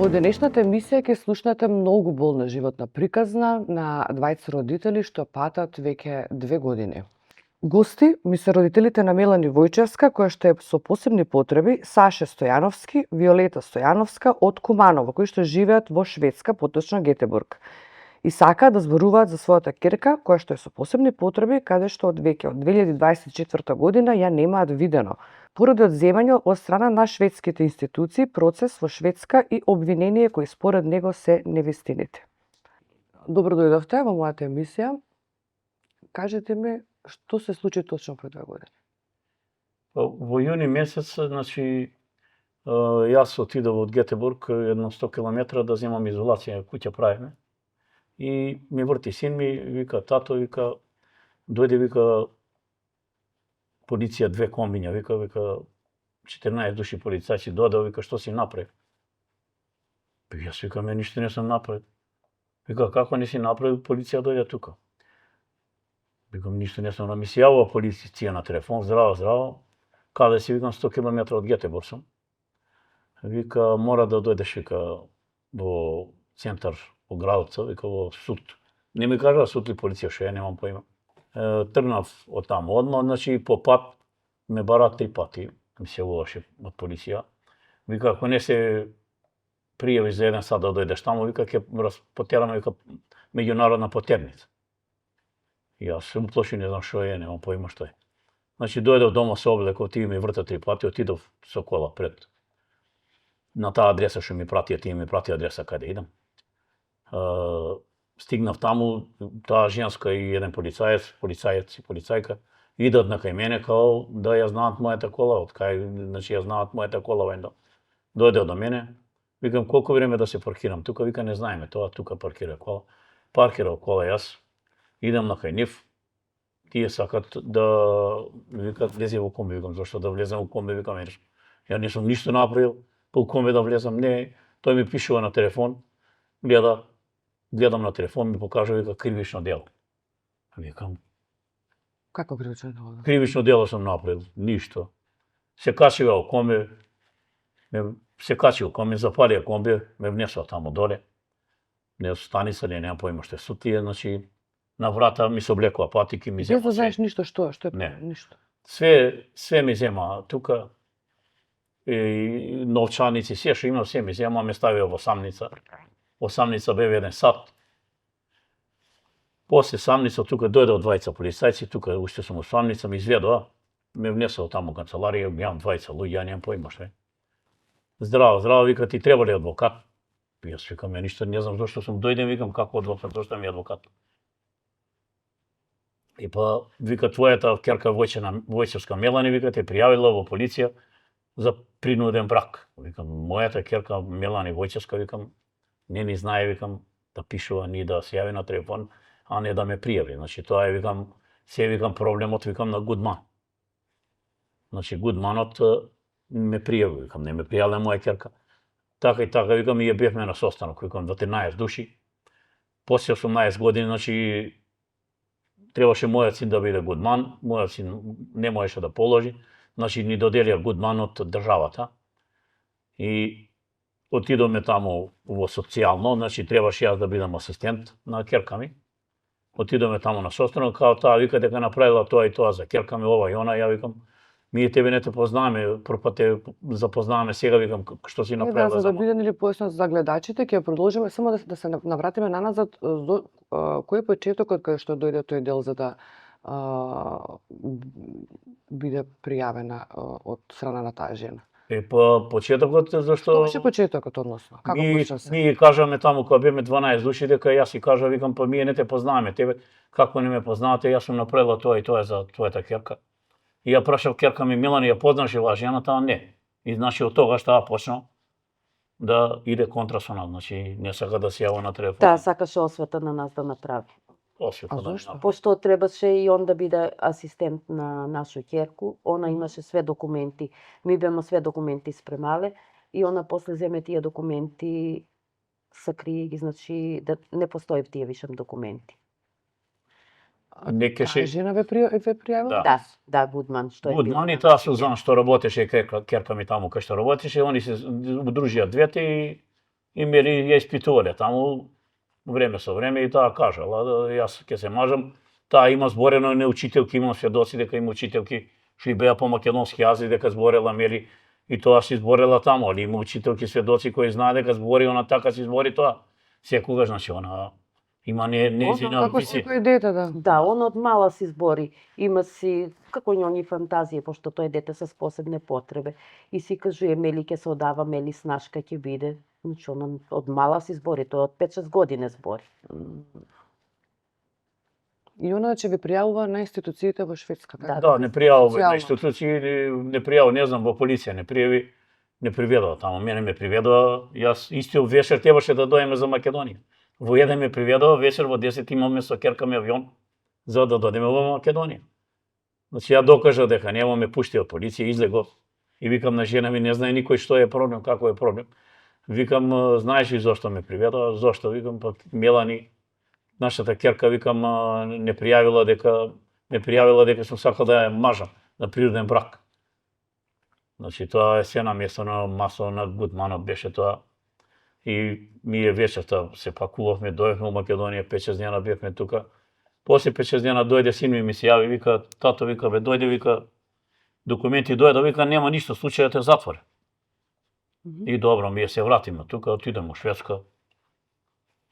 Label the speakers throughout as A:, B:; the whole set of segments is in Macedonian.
A: Во денешната емисија ќе слушнете многу болна животна приказна на двајца родители што патат веќе 2 години. Гости ми се родителите на Мелани Војчевска, која што е со посебни потреби, Саше Стојановски, Виолета Стојановска од Куманово, кои што живеат во Шведска, поточно Гетебург. И сакаат да зборуваат за својата ќерка, која што е со посебни потреби, каде што од 2024 година ја немаат видено, поради одземање од страна на шведските институции, процес во Шведска и обвинение кои според него се невистините. Добро дојдовте во мојата емисија. Кажете ми, што се случи точно пред 2 години?
B: Во јуни месец, значи, јас отидов од Гетебург едно 100 км да земам изолација, куќа правиме. И ми врти син ми, вика, тато, вика, дојде, вика, полиција 2 комбиња, вика, 14 души полицајци дојде, вика, што си направи? Јас викам, ништо не сум направил. Вика, како не си направил, полиција дојде тука. Викам, ништо не сум направил. Ми се јавува полиција на телефон, здраво, каде си, викам, 100 км од Гетебург сум. Вика, мора да дојдеш, вика, во центар, во градот, вика, во суд. Не ми кажува суд ли полиција, што ја немам поима. Тргнав од таму одма, значи по пат ме бара 3 пати, ми се јавуваше од полиција. Вика, ако не се пријавиш за 1 сат да дојдеш таму, вика, ќе потераме, вика, меѓународна потерница. Јас се уплаши, не знам што е, немам поима што е. Значи дојдов дома со облеков, тие ми врта 3 пати, отидов со кола пред на таа адреса што ми пратија, тие ми прати адреса каде идам. Стигнав таму, таа женска и еден полицаец и полицајка идат на кај мене као да ја знаат мојата кола, од кај, значи ја знаат мојата кола вајнда. Дојдео до мене, викам колку време да се паркирам тука, вика не знаеме тоа, тука паркира кола. Паркирав кола јас, идам на кај нив, тие сакат да викат влези во комби, викам зашто да влезам во комби, викам ја не сум ништо направил, по комби да влезам, не, тој ми пишува на телефон, гледам на телефон, ми покажува, вика, кривично дело. Викам,
A: Како кривично дело?
B: Кривично дело сум направил, ништо. Се качува во комби, запалија комби, ме внесува таму доле. Не станица, не немам поима што е сутија, значи на врата ми се облекува патики, ми зема.
A: Без да знаеш ништо што е,
B: Не.
A: ништо.
B: Све ми зема тука, и новчаници, се што имам, се ми зема, ме ставија во самница. Самница бе 1 сат. После самница тука дојдео 2 полицајци, тука уште сум во самница, ми изведоа, ме внесоа таму канцеларија, имам 2 луѓе, ја немам поима што е. Здраво, вика, ти треба ли адвокат? Јас викам, ја ништо не знам зашто сум дојден, викам, како адвокат, зашто ми е адвокат? И па, вика, твојата ќерка Војчевска Мелани, вика, те пријавила во полиција за принуден брак. Викам, мојата ќерка Мелани Војчевска, викам, не ни знае, викам, да пишува, ни да се јави на телефон, а не да ме пријави. Значи, тоа е, викам, проблемот, викам, на Гудман. Значи, Гудманот ме пријави, викам, не ме пријавила моја ќерка. Така и така, викам, и ја бевме на состанок, викам, 13 души. После 18 години, значи, требаше мојот син да биде Гудман, мојот син не можеше да положи, значи, ни доделија Гудман од државата. И отидоме таму во социјално, значи требаше јас да бидам асистент на ќерка ми. Отидоме таму на состанок, као таа вика дека направила тоа и тоа за ќерка ми, ова и она, ја викам, ние тебе не те познаваме, прв пат те запознаваме сега, викам, што си направила
A: за
B: за
A: да биде нели појаснат за гледачите, ќе продолжиме само да се навратиме наназад до кој е почетокот каде што дојде тој дел за да биде пријавена од страна на таа жена.
B: По почетокот, зашто...
A: Што беше почетокот, односно? Како почна се?
B: Ние кажаме таму, кога беме 12 души, дека јас си кажа, викам, па ние не те познаваме тебе, како не ме познавате, јас сум направила тоа и тоа за твојата ќерка. И ја прашав ќерка ми Милани, ја познаш ли жената, не. И значи од тогаш таа почна да иде контра со нас, значи не сака да се јава на телефон.
C: Таа сакаше освета на нас да направи.
A: А зошто?
C: Пошто требаше и он да биде асистент на нашу ќерку, она имаше све документи. Ми беме све документи спремале и она после земе тие документи сакрие ги, значи да не постои тие вишем документи.
A: Таа жена ве пријавила?
C: Да, Гудман, што е.
B: Гудман и таа Сузан што работеше ќерка ми таму кај што работеше, они се удружија двете и ме ја испитувале таму време со време и таа кажала да јас ќе се мажам. Таа има зборено не учителки, имам сведоци дека има учителки што и беа по македонски јазик дека зборела мери и тоа си зборела таму, али има учителки сведоци кои знаат дека збори она така си збори тоа. Секогаш, значи она има нејзина
A: Како секој дете, да.
C: Да, он од мала си збори, има си како њони фантазија, пошто тој е дете со посебни потреби. И си кажува, мели ќе се одава, мели снашка ќе биде. Значи, он од мала си збори, тој од 5-6 години збори.
A: И она ќе ви пријавува на институциите во Шведска, така?
B: Да, не пријавува на
A: Социјално.
B: институции, не пријавува, не знам, во полиција не пријави, не приведува таму. Мене ме приведува, јас истиот вечер требаше да дојдеме за Македонија. Во 1 ме приведува, вечер во 10 имаме со керкаме авион за да дојдеме во Македонија. Значи ја докажа дека нема, ме пушти од полиција, излегов и викам на жена ми, не знае никој што е проблем, како е проблем. Викам, знаеш ли зошто ме приведува? Зошто? Викам, па Мелани, нашата керка, викам, не пријавила дека сум сакал да ја мажам на природен брак. Значи тоа е се намесено масо на Гудманов беше тоа. И ние вечерта се пакувавме, дојдовме во Македонија, 5-6 дена бевме тука. После 5-6 дена дојде син ми се јави, вика, тато, вика, бе, дојде, вика, документи дојде, вика, нема ништо, случајот е затворен. И добро, ми се вратиме тука, отидеме во Шведска.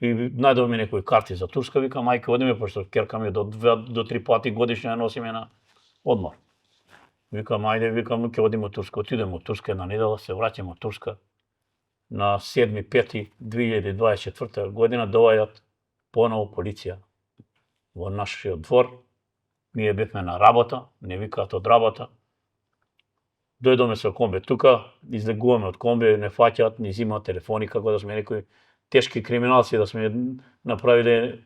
B: И најдовме некои карти за Турска, вика, мајке, одиме, пошто керка ми до 2 до 3 пати годишно ја носиме на одмор. Викам, ајде, викам, ќе одиме во Турска, отидеме во Турска една недела, се враќаме од Турска. На 7.5.2024 година доаѓаат поново полиција во нашиот двор. Ние бевме на работа, не викаат од работа. Дојдоме со комбе тука, излегуваме од комбе, не фаќаат, ни зимаат телефони, како да сме некои тешки криминалци, да сме направиле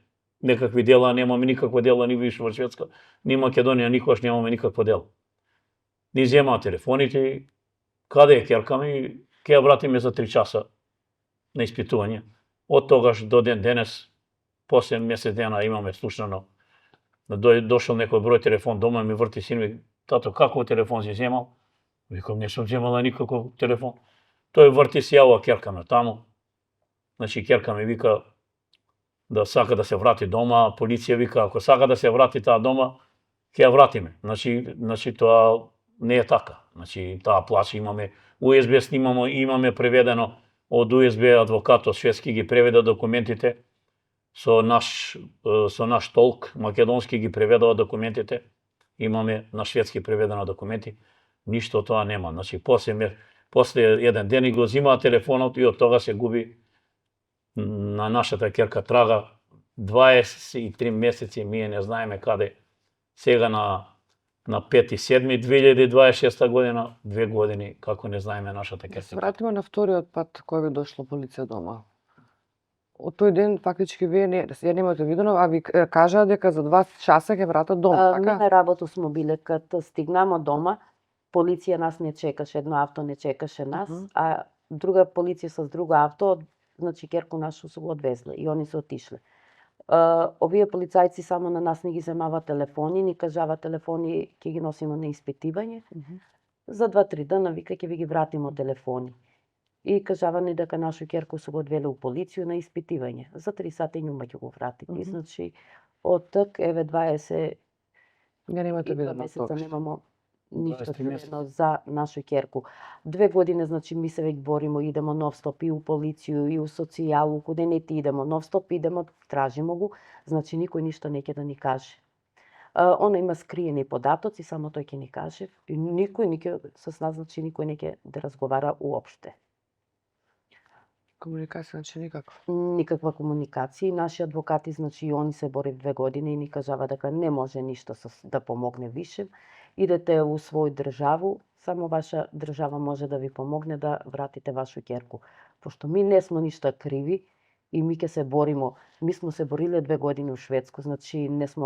B: некакви дела, немаме никакво дело ни више во Шведска, ни Македонија, никогаш немаме никакво дело. Ни земаат телефоните, каде е керка ми, ќе ја вратиме за 3 часа на испитување. Од тогаш до ден денес, после месец дена имаме слушнано, дошол некој број телефон дома, ми врти син ми, тато, каков телефон си земал? Викам, не сум земала никаков телефон. Тој врти се јавува керка ме таму. Значи, керка ми вика да сака да се врати дома, полиција вика, ако сака да се врати таа дома, ќе ја вратиме. Значи тоа не е така. Значи, таа плача, имаме USB снимамо, имаме преведено од USB адвокатот шведски ги преведа документите со наш толк македонски ги преведува документите. Имаме на шведски преведено документи. Ништо тоа нема. Значи, после еден ден и го зимаа телефонот и од тога се губи на нашата керка трага 23 месеци, ние не знаеме каде. Сега на 5.7.2026 година, 2 години, како не знаеме нашата керка.
A: Се вратиме на вториот пат кој ви дошло полиција дома. Од тој ден фактички вие ја немате видено, а ви кажаа дека за 2 часа ќе вратат дома,
C: Ми
A: така?
C: на работа смо биле, кад стигнамо дома, полиција нас не чекаше, едно авто не чекаше нас, а друга полиција со друго авто, значи керку нашу се го одвезле и они се отишле. Овие полицајци само на нас не ги земава телефони, ни кажава телефони ќе ги носиме на испитивање. За 2-3 дена вика ќе ви ги вратиме телефони. И кажава ни дека нашу керку се го одвеле у полиција на испитивање. За 3 сати њума ќе го вратиме. Значи, од так, еве 20
A: Не немате видено
C: месеца
A: тоа.
C: немамо ништо
B: 23 месеца.
C: сведено за нашу керку. 2 години, значи, ми се веќе боримо, идемо новстоп и у полицију, и у социјалу, куде не ти идемо новстоп, идемо, тражимо го, значи никој ништо не ќе да ни каже. Она има скриени податоци, само тој ќе ни каже, и никој со нас, значи, никој не ќе да разговара уопште.
A: Комуникација, значи никаква.
C: Никаква комуникација. Наши адвокати, значи, и они се бори 2 години и ни кажава дека не може ништо да помогне више. Идете у свој државу, само ваша држава може да ви помогне да вратите вашу керку. Пошто ми не сме ништо криви и ми ќе се боримо. Ми сме се бориле 2 години у Шведско, значи не сме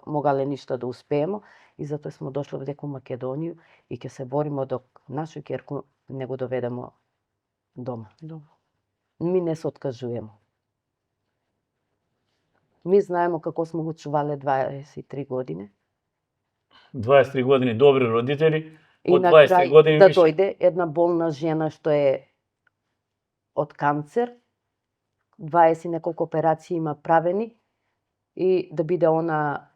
C: могале ништо да успееме и затоа сме дошле во Македонија и ќе се боримо док нашу керку не го доведеме дома. Ми не се откажуваме. Ми знаеме како сме го чувале 23 години.
B: 23 години добри родители,
C: И
B: од
C: на
B: 23
C: крај
B: години
C: да
B: више.
C: дојде една болна жена што е од канцер 20 и неколку операции има правени и да биде она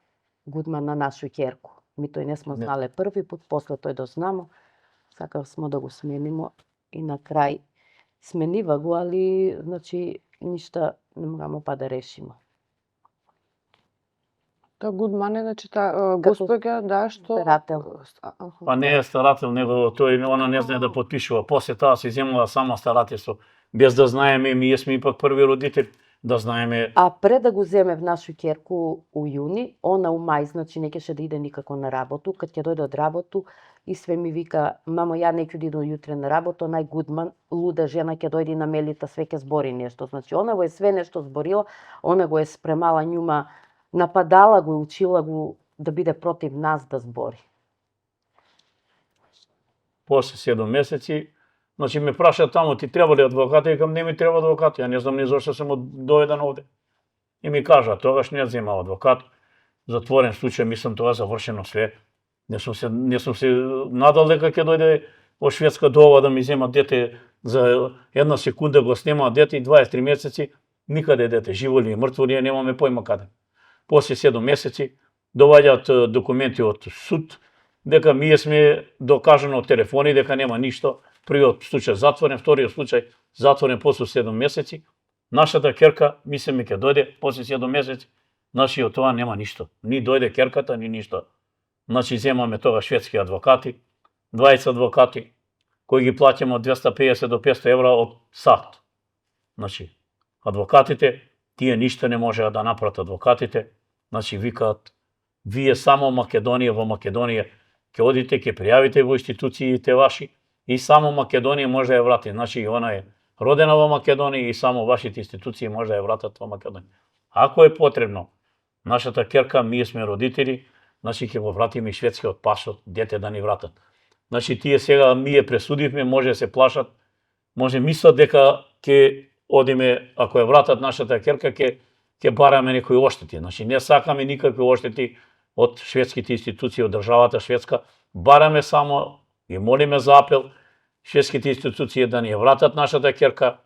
C: гудман на нашу ќерку. Ми тој не смо знале први пат, после тој да знамо, сакав смо да го сменимо и на крај сменива го, али значи ништа не можеме па да решиме.
A: Тоа гудман е, значи, госпоѓа, да, што...
C: Старател.
B: Па не е старател, него она не знае да потпишува. После тоа се земала само старателство. Без да знаеме, ние сме ипак први родители, да знаеме...
C: А пред да го земе в нашу ќерку у јуни, она у мај, значи не кеше да иде никако на работу. Кад ќе дојде од работу и све ми вика, мамо, ја неќу да идам јутре на работа, онај гудман, луда жена ќе дојде на Мелита, све ќе збори нешто. Значи, она го е све нешто зборила, она го е спремала њума, нападала го, учила го да биде против нас да збори.
B: После 7 месеци, значи ме праша таму, ти треба ли адвокат? И викам, не ми треба адвокат, ја не знам ни зошто сум доеден овде. И ми кажа, тогаш не земал адвокат, затворен случај, мислам тоа завршено све. Не сум се надал дека ќе дојде од Шведска до ова да ми зема дете за една секунда, го снемаат дете и 23 месеци, никаде дете, живо ли е, мртво ли е, немаме појма каде. После 7 месеци доваѓаат документи од суд, дека ние сме докажано од телефони, дека нема ништо. Првиот случај затворен, вториот случај затворен после 7 месеци. Нашата ќерка, мислиме ќе дојде после 7 месеци, значи од тоа нема ништо. Ни дојде ќерката, ни ништо. Значи земаме тога шведски адвокати, 20 адвокати, кои ги плаќаме од 250 до 500 евра од сат. Значи, адвокатите, тие ништо не можеа да направат адвокатите, значи викаат, вие само Македонија, во Македонија, ќе одите, ќе пријавите во институциите ваши, и само Македонија може да ја врати. Значи, она е родена во Македонија и само вашите институции може да ја вратат во Македонија. Ако е потребно, нашата ќерка, ние сме родители, значи ќе го вратиме и шведскиот пашот, дете да ни вратат. Значи, тие сега ние пресудивме, може да се плашат, може мислат дека ќе одиме, ако ја вратат нашата ќерка, ќе бараме некои оштети. Значи, не сакаме никакви оштети од шведските институции, од државата шведска. Бараме само и молиме за апел шведските институции да ни ја вратат нашата ќерка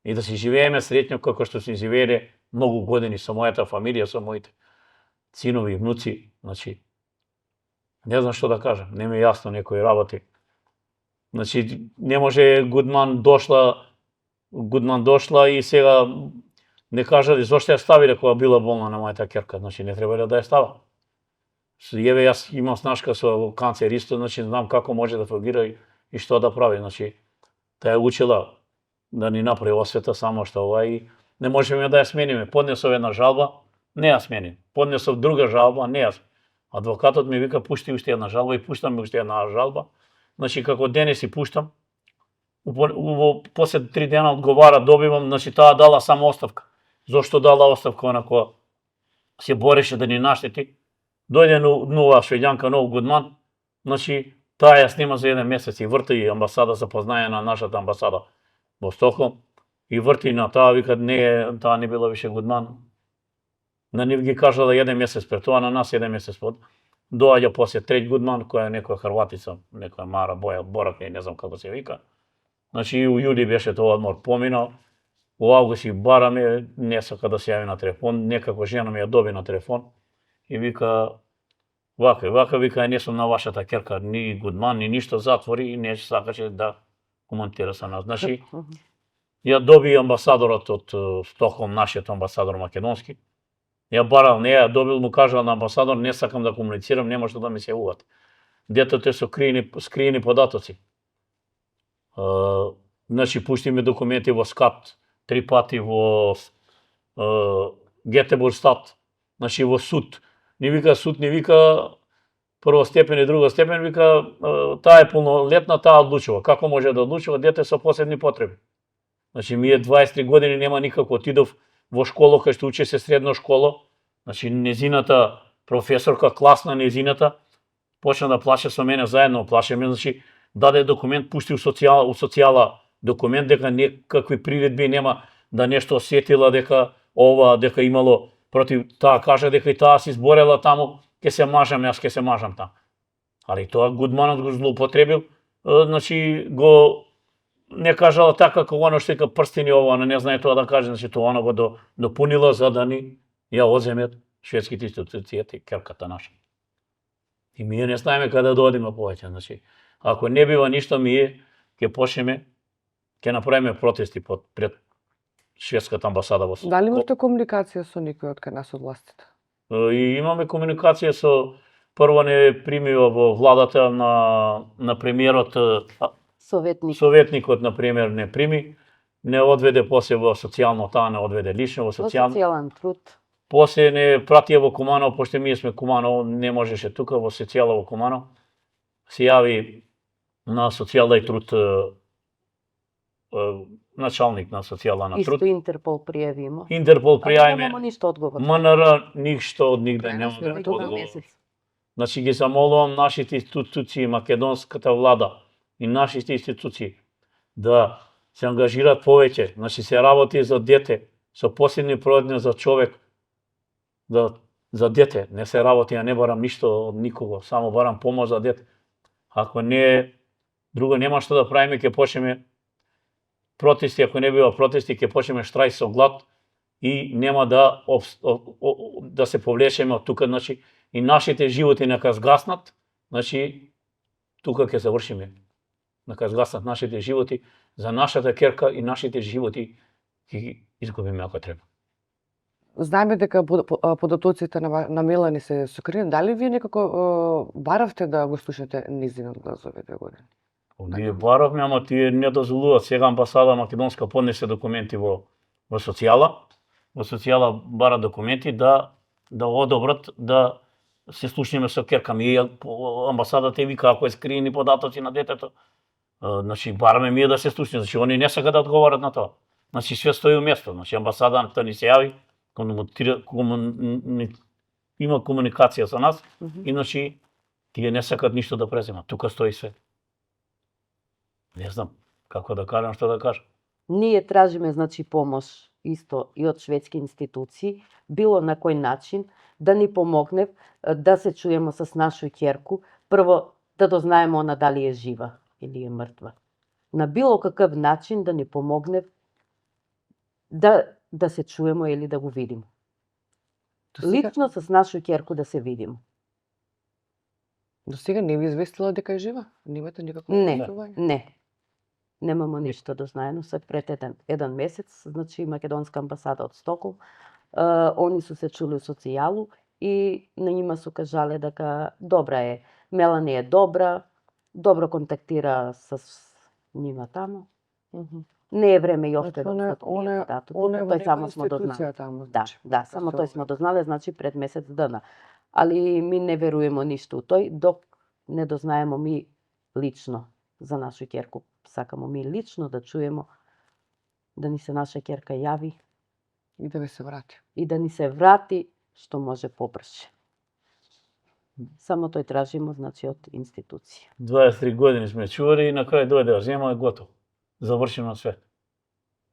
B: и да си живееме среќно како што си живееле многу години со мојата фамилија, со моите синови и внуци. Значи, не знам што да кажам, не ми е јасно некои работи. Значи, не може Гудман дошла и сега не кажали зошто ја ставиле кога била болна на мојата ќерка. Значи, не требале да ја става. Еве, јас имам снашка со канцер исто, значи знам како може да функцира и што да прави. Значи, таа ја учила да ни направи освета, само што ова и не можеме да ја смениме. Поднесов една жалба, не ја сменим. Поднесов друга жалба, не ја. Адвокатот ми вика, пушти уште една жалба и пуштам уште една жалба. Значи, како денес и пуштам, после 3 дена одговара, добивам, значи таа дала само оставка. Зошто дала оставка, онако се бореше да ни наштети. Дојде нова швеѓанка, нов Гудман, значи таа ја снима за 1 месец и врти и амбасада за познање на нашата амбасада во Стокхолм и врти на таа, вика, таа не била више Гудман. На нив ги кажала 1 месец пред тоа, на нас 1 месец пред. Доаѓа после трети Гудман, која е некоја хрватица, некоја Мара Борак, не знам како се вика. Значи, у јули беше тоа одмор поминал, у август и бараме, не сака да се јави на телефон, некако жена ми ја доби на телефон и вика, вака, вика, не сум на вашата ќерка, ни Гудман, ни ништо, затвори и не сакаше да коментира со нас. Значи, ја доби амбасадорот од Стокхолм, нашиот амбасадор македонски, ја барал неја, добил, му кажал на амбасадор, не сакам да комуницирам, нема што да ми се јавувате. Детето е со скриени податоци. Значи, пуштиме документи во СКАТ, 3 пати во Гетеборгстат, значи во суд. Не вика суд, не вика прва степен и друга степен, вика таа е полнолетна, таа одлучува. Како може да одлучува дете со посебни потреби? Значи, ми е 23 години, нема никако, отидов во школа, кај што учи се средно школа, значи незината професорка, класна незината, почна да плаше со мене, заедно плашеме, значи даде документ, пусти у социјала документ, дека некакви привидби нема, да нешто осетила, дека дека имало против таа, кажа дека и таа се изборела таму, ќе се мажам, јас ќе се мажам таму. Али тоа Гудманот го злоупотребил, значи го не кажала така како оно што вика прстени ово, она не знае тоа да каже, значи тоа она го допунила за да ни ја одземет шведските институции и керката наша. И ние не знаеме каде да одиме повеќе, значи ако не бива ништо ние ќе почнеме ќе направиме протести пред шведската амбасада во
A: Дали имате комуникација со некој од кај нас од властите?
B: И имаме комуникација со прво не примива во владата на премиерот, советникот на премиер не прими, не одведе после во социјално, таа не одведе лично во социјално.
C: Социјален труд.
B: После не пратија во Куманово, пошто ние сме Куманово, не можеше тука во социјала во Куманово. Се јави на социјала и труд началник на социјала на труд.
C: Исто Интерпол пријави има.
B: Интерпол пријави.
C: Немамо ништо одговор.
B: МНР ништо од нигде нема
C: Тоа
B: одговор.
C: месец.
B: Значи ги замолувам нашите институции, македонската влада и нашите институции да се ангажираат повеќе. Значи се работи за дете, со посебни проедни за човек, за дете. Не се работи, ја не барам ништо од никого, само барам помош за дете. Ако не друго нема што да правиме, ќе почнеме протести, ако не бива протести, ќе почнеме штрајк со глад и нема да се повлечеме од тука, значи и нашите животи нека згаснат, значи тука ќе завршиме. Нека згаснат нашите животи, за нашата керка и нашите животи ќе ги изгубиме ако треба.
A: Знаеме дека податоците на Мелани се сокрени. Дали вие некако баравте да го слушате нејзинот глас овие 2 години?
B: Ние баравме, ама тие не дозволуваат. Сега амбасада македонска поднесе документи во социјала. Во социјала бара документи да одобрат да се слушнеме со керка. И амбасадата вика ако е скриени податоци на детето, значи бараме ние да се слушнеме, значи они не сакаат да одговарат на тоа. Значи све стои у место. Значи амбасадата ни се јави, има комуникација со нас и значи тие не сакаат ништо да преземат. Тука стои све. Не знам како да кажам, што да кажам.
C: Ние тражиме значи помош исто и од шведски институции, било на кој начин да ни помогне да се чуеме с нашу ќерку, прво да дознаеме она дали е жива или е мртва. На било каков начин да ни помогне да се чуеме или да го видиме. Лично с нашу ќерку да се видиме.
A: До сега не ви известила дека е жива? Немате никакво
C: известување? Не. Немамо ништо дознаено, се пред еден месец, значи македонска амбасада од Стоколм, они се чули у социјалу и на нима се кажале дека добра е, Мелани е добра, добро контактира с нима тамо. Не е време и още да тој само смо дознале. Да, само тој смо дознале, значи пред месец дана. Али ми не веруеме ништо у тој, док не дознаемо ми лично за нашу ќерку. Сакамо ми лично да чуемо да ни се наша ќерка јави
A: и да ви се врати.
C: И да ни се врати што може побрже. Само тој тражимо, значи, од институција.
B: 23 години сме чували и на крај дојде зема и готово. Завршено све.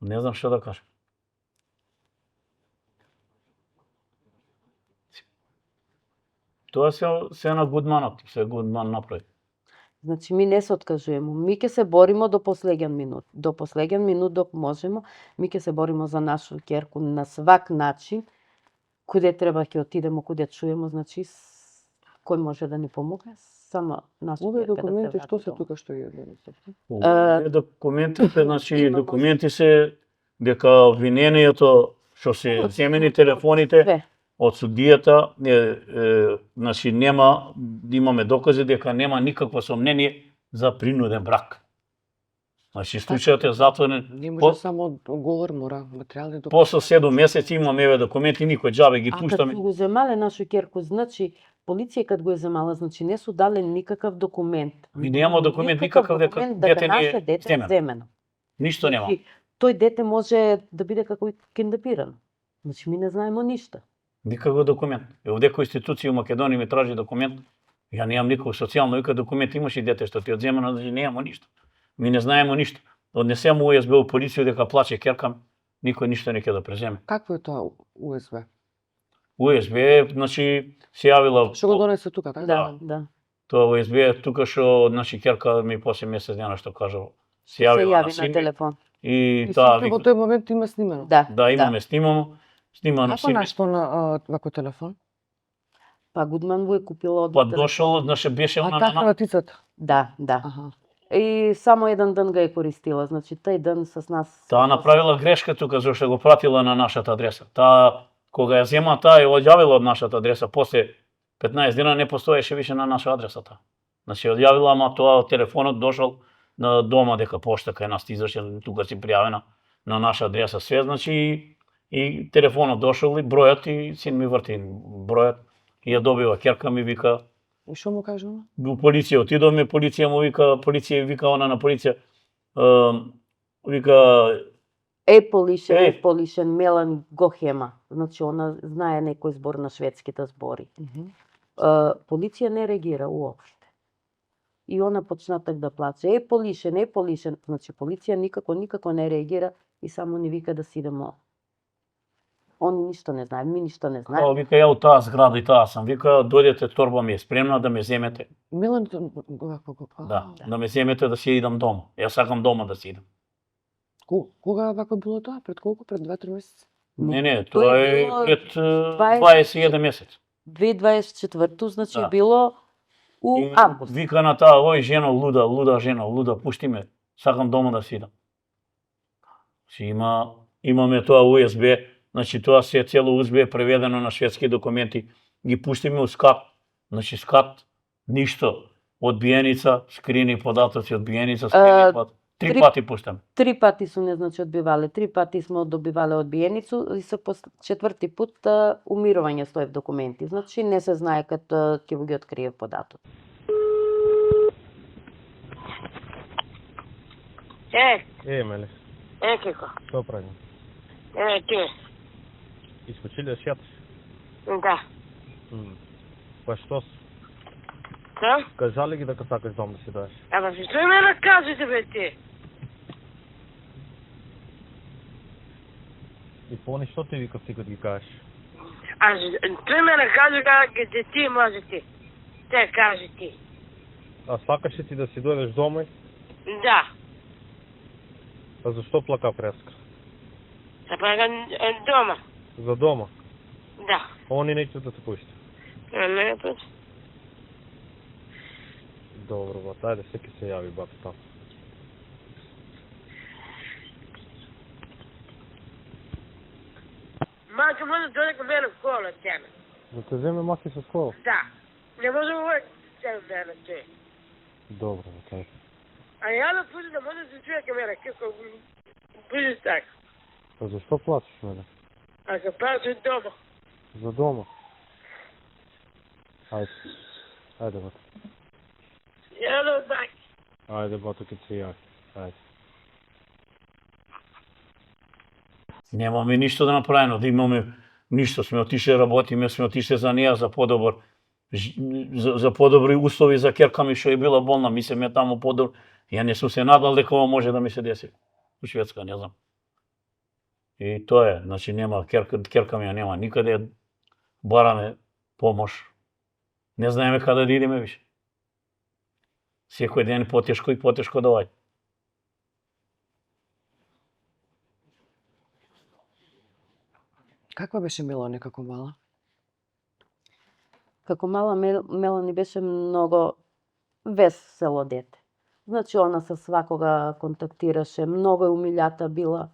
B: Не знам што да кажам. Тоа се на Гудманот, се Гудман направи.
C: Значи, ми не се откажуваме. Ми ќе се бориме до последен минут. До последен минут док можеме, ми ќе се бориме за нашу ќерку на свак начин. Куде треба ќе отидеме, куде чуеме, значи, кој може да ни помогне, само наша ќерка да се
A: документи, што се тука што ја
B: документите, значи, документи се дека обвинението што се земени телефоните од судијата, значи нема, имаме докази дека нема никакво сомнение за принуден брак. Значи случајот е затворен.
A: Не може само говор, мора материјални документи.
B: После 7 месеци имаме еве документи, никој џабе ги пуштаме.
C: А кога го земале нашу ќерку, значи полиција кога го е земала, значи не су дале никаков документ.
B: Ми нема документ никаков дека дете не е земено. Ништо нема.
C: Тој дете може да биде како кендапирано. Значи ми не знаеме ништо.
B: Никаков документ. Од некој институција у Македонија ми тражи документ. Ја немам никој социјално вика документ, имаш и дете што ти одземено, значи немамо ништо. Ми не знаеме ништо. Однесемо УСБ у полиција дека плаче ќерка, никој ништо не ќе да преземе.
A: Какво е тоа УСБ?
B: УСБ, значи се јавила.
A: Што го донесе тука, така?
C: Да.
B: Тоа УСБ тука што значи ќерка ми после месец дена што кажа се јавила на
C: јави на
B: син ми
C: телефон.
B: и
A: И
B: таа
A: сите во
B: вика,
A: тој момент има снимено.
B: да, имаме снимано
A: Како
B: син ми.
A: нашло на вако телефон?
C: Па Гудман му е купила од
B: Па
C: телефон.
B: дошол, значи беше
A: А
B: она
A: така на птицата.
C: Да, да.
A: Аха.
C: И само еден ден га е користила, значи тај ден с нас.
B: Таа направила грешка тука зашто го пратила на нашата адреса. Таа кога ја зема таа ја одјавила од нашата адреса, после 15 дена не постоеше више на наша адресата. Значи одјавила, ама тоа телефонот дошол на дома дека поштака е настизаше, тука си пријавена на наша адреса све, значи и телефонот дошол и бројот и син ми врти бројот и ја добива ќерка ми вика
A: И што му кажа она?
B: во полиција отидовме, полиција му вика, полиција вика она на полиција, вика
C: Полишен, Мелан Гохема. Значи она знае некој збор на шведските збори. Полиција не реагира уопште. И она почна так да плаче. Полишен. Значи полиција никако не реагира и само ни вика да си идемо. Он ништо не знае, ми ништо не знае.
B: вика ја од таа зграда и таа сам, вика дојдете, торба ми е спремна да ме земете.
A: Милан
B: Да ме земете да си идам дома. Јас сакам дома да си идам.
A: Кога вако било тоа? Пред колку? Пред 2-3 месеци?
B: Не, тоа е
C: било
B: пред 21 месец.
C: 2024, значи
B: Да.
C: било у
B: И
C: август.
B: вика на таа, ој жено, луда жено, пушти ме, сакам дома да си идам. Си имаме тоа USB, значи тоа се цело USB е преведено на шведски документи, ги пушти ме у скат, значи скат, ништо, одбиеница, скрини податоци, одбиеница, скрини податоци. 3 пати пуштам.
C: 3 пати су не значи одбивале, 3 пати сме добивале одбиеницу и се четврти пут умирување стои в документи. Значи не се знае кад ќе го ги открие податок.
D: Емеле,
E: Како?
D: што правим?
E: Ти?
D: Искочи да шјаташ?
E: Да.
D: Па што?
E: Што?
D: Кажали ги дека сакаш дом да си доеш?
E: Ама што ме накажете бе ти?
D: И пони што ти вика ти кога ги кажеш?
E: Тој ме накажа дека ти може ти. Те каже ти.
D: А сакаш ли ти да си дојдеш дома?
E: Да.
D: А зашто плака преска?
E: Се пага дома.
D: За дома?
E: Да.
D: Они неќе да те пушти.
E: Не, па.
D: Добро, бат, ајде, секи се јави, бат, таму.
E: Мајка може да дојде кај мене в кола, тебе.
D: Да те земе маки со скоро?
E: Да. Не може uvek цел ден ти.
D: Добро, бат, ајде.
E: А ја да пузи да може да се чуе кај мене, како пузи така.
D: А зашто плачеш, мене?
E: А се плаче дома.
D: За дома? Ајде. Ајде, бат.
E: Ја да бак.
D: Ајде, бато, ке се јави. Ајде.
B: Немаме ништо да направено, да имаме ништо, сме отишле работиме, сме отишле за неа за подобар за подобри услови за ќерка ми што е била болна, мислиме таму подобро. Ја не сум се надал дека ова може да ми се деси. У Шведска, не знам. И тоа е, значи нема ќерка ми ја нема никаде, бараме помош. Не знаеме каде да идеме више. Секој ден потешко и потешко да оаѓа.
A: Каква беше Мелани како мала?
C: Како мала Мелани беше многу весело дете. Значи она со свакога контактираше, многу е умилјата била.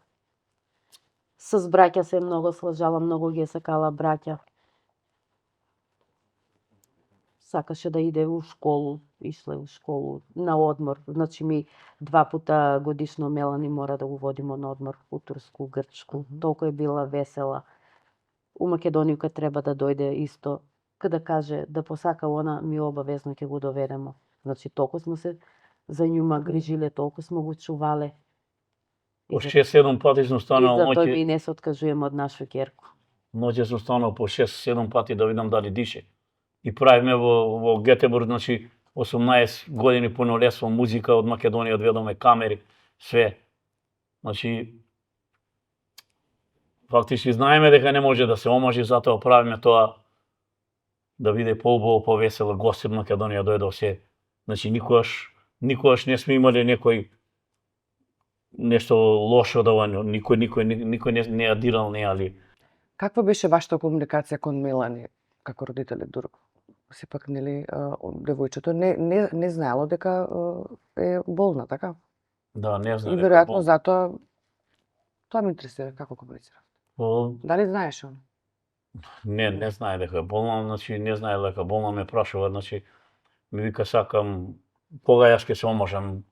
C: С браќа се многу слажала, многу ги сакала браќа. Сакаше да иде у школу, ишле у школу, на одмор. Значи ми 2 пута годишно Мелани мора да го водимо на одмор у Турску, Грчку. Толку е била весела. У Македонијка треба да дојде исто. Када каже да посака она, ми обавезно ќе го доведемо. Значи толку сме се за њума грижиле, толку сме го чувале.
B: По 6-7 пати сум
C: И
B: станал
C: за тој
B: ноќе.
C: ми не се откажуваме од нашу ќерку.
B: Ноќе сум станал по 6-7 пати да видам дали дише. И правиме во Гетеборг, значи 18 години пунолетство, музика од Македонија, одведоме камери, све. Значи, фактички знаеме дека не може да се омажи, затоа правиме тоа да биде поубаво, повесело, гости од Македонија дојдов се. Значи, никогаш не сме имале некој нешто лошо да никој не ја дирал, не али.
A: Каква беше вашата комуникација кон Мелани како родители дур? Сепак нели девојчето не знаело дека е болна, така?
B: Да, не
A: И
B: знае.
A: веројатно затоа тоа ме интересира како комуницира.
B: По-
A: Дали знаеш он?
B: Не знае дека е болна, значи не знае дека болна, ме прашува, значи ми вика сакам кога јас ќе се омажам.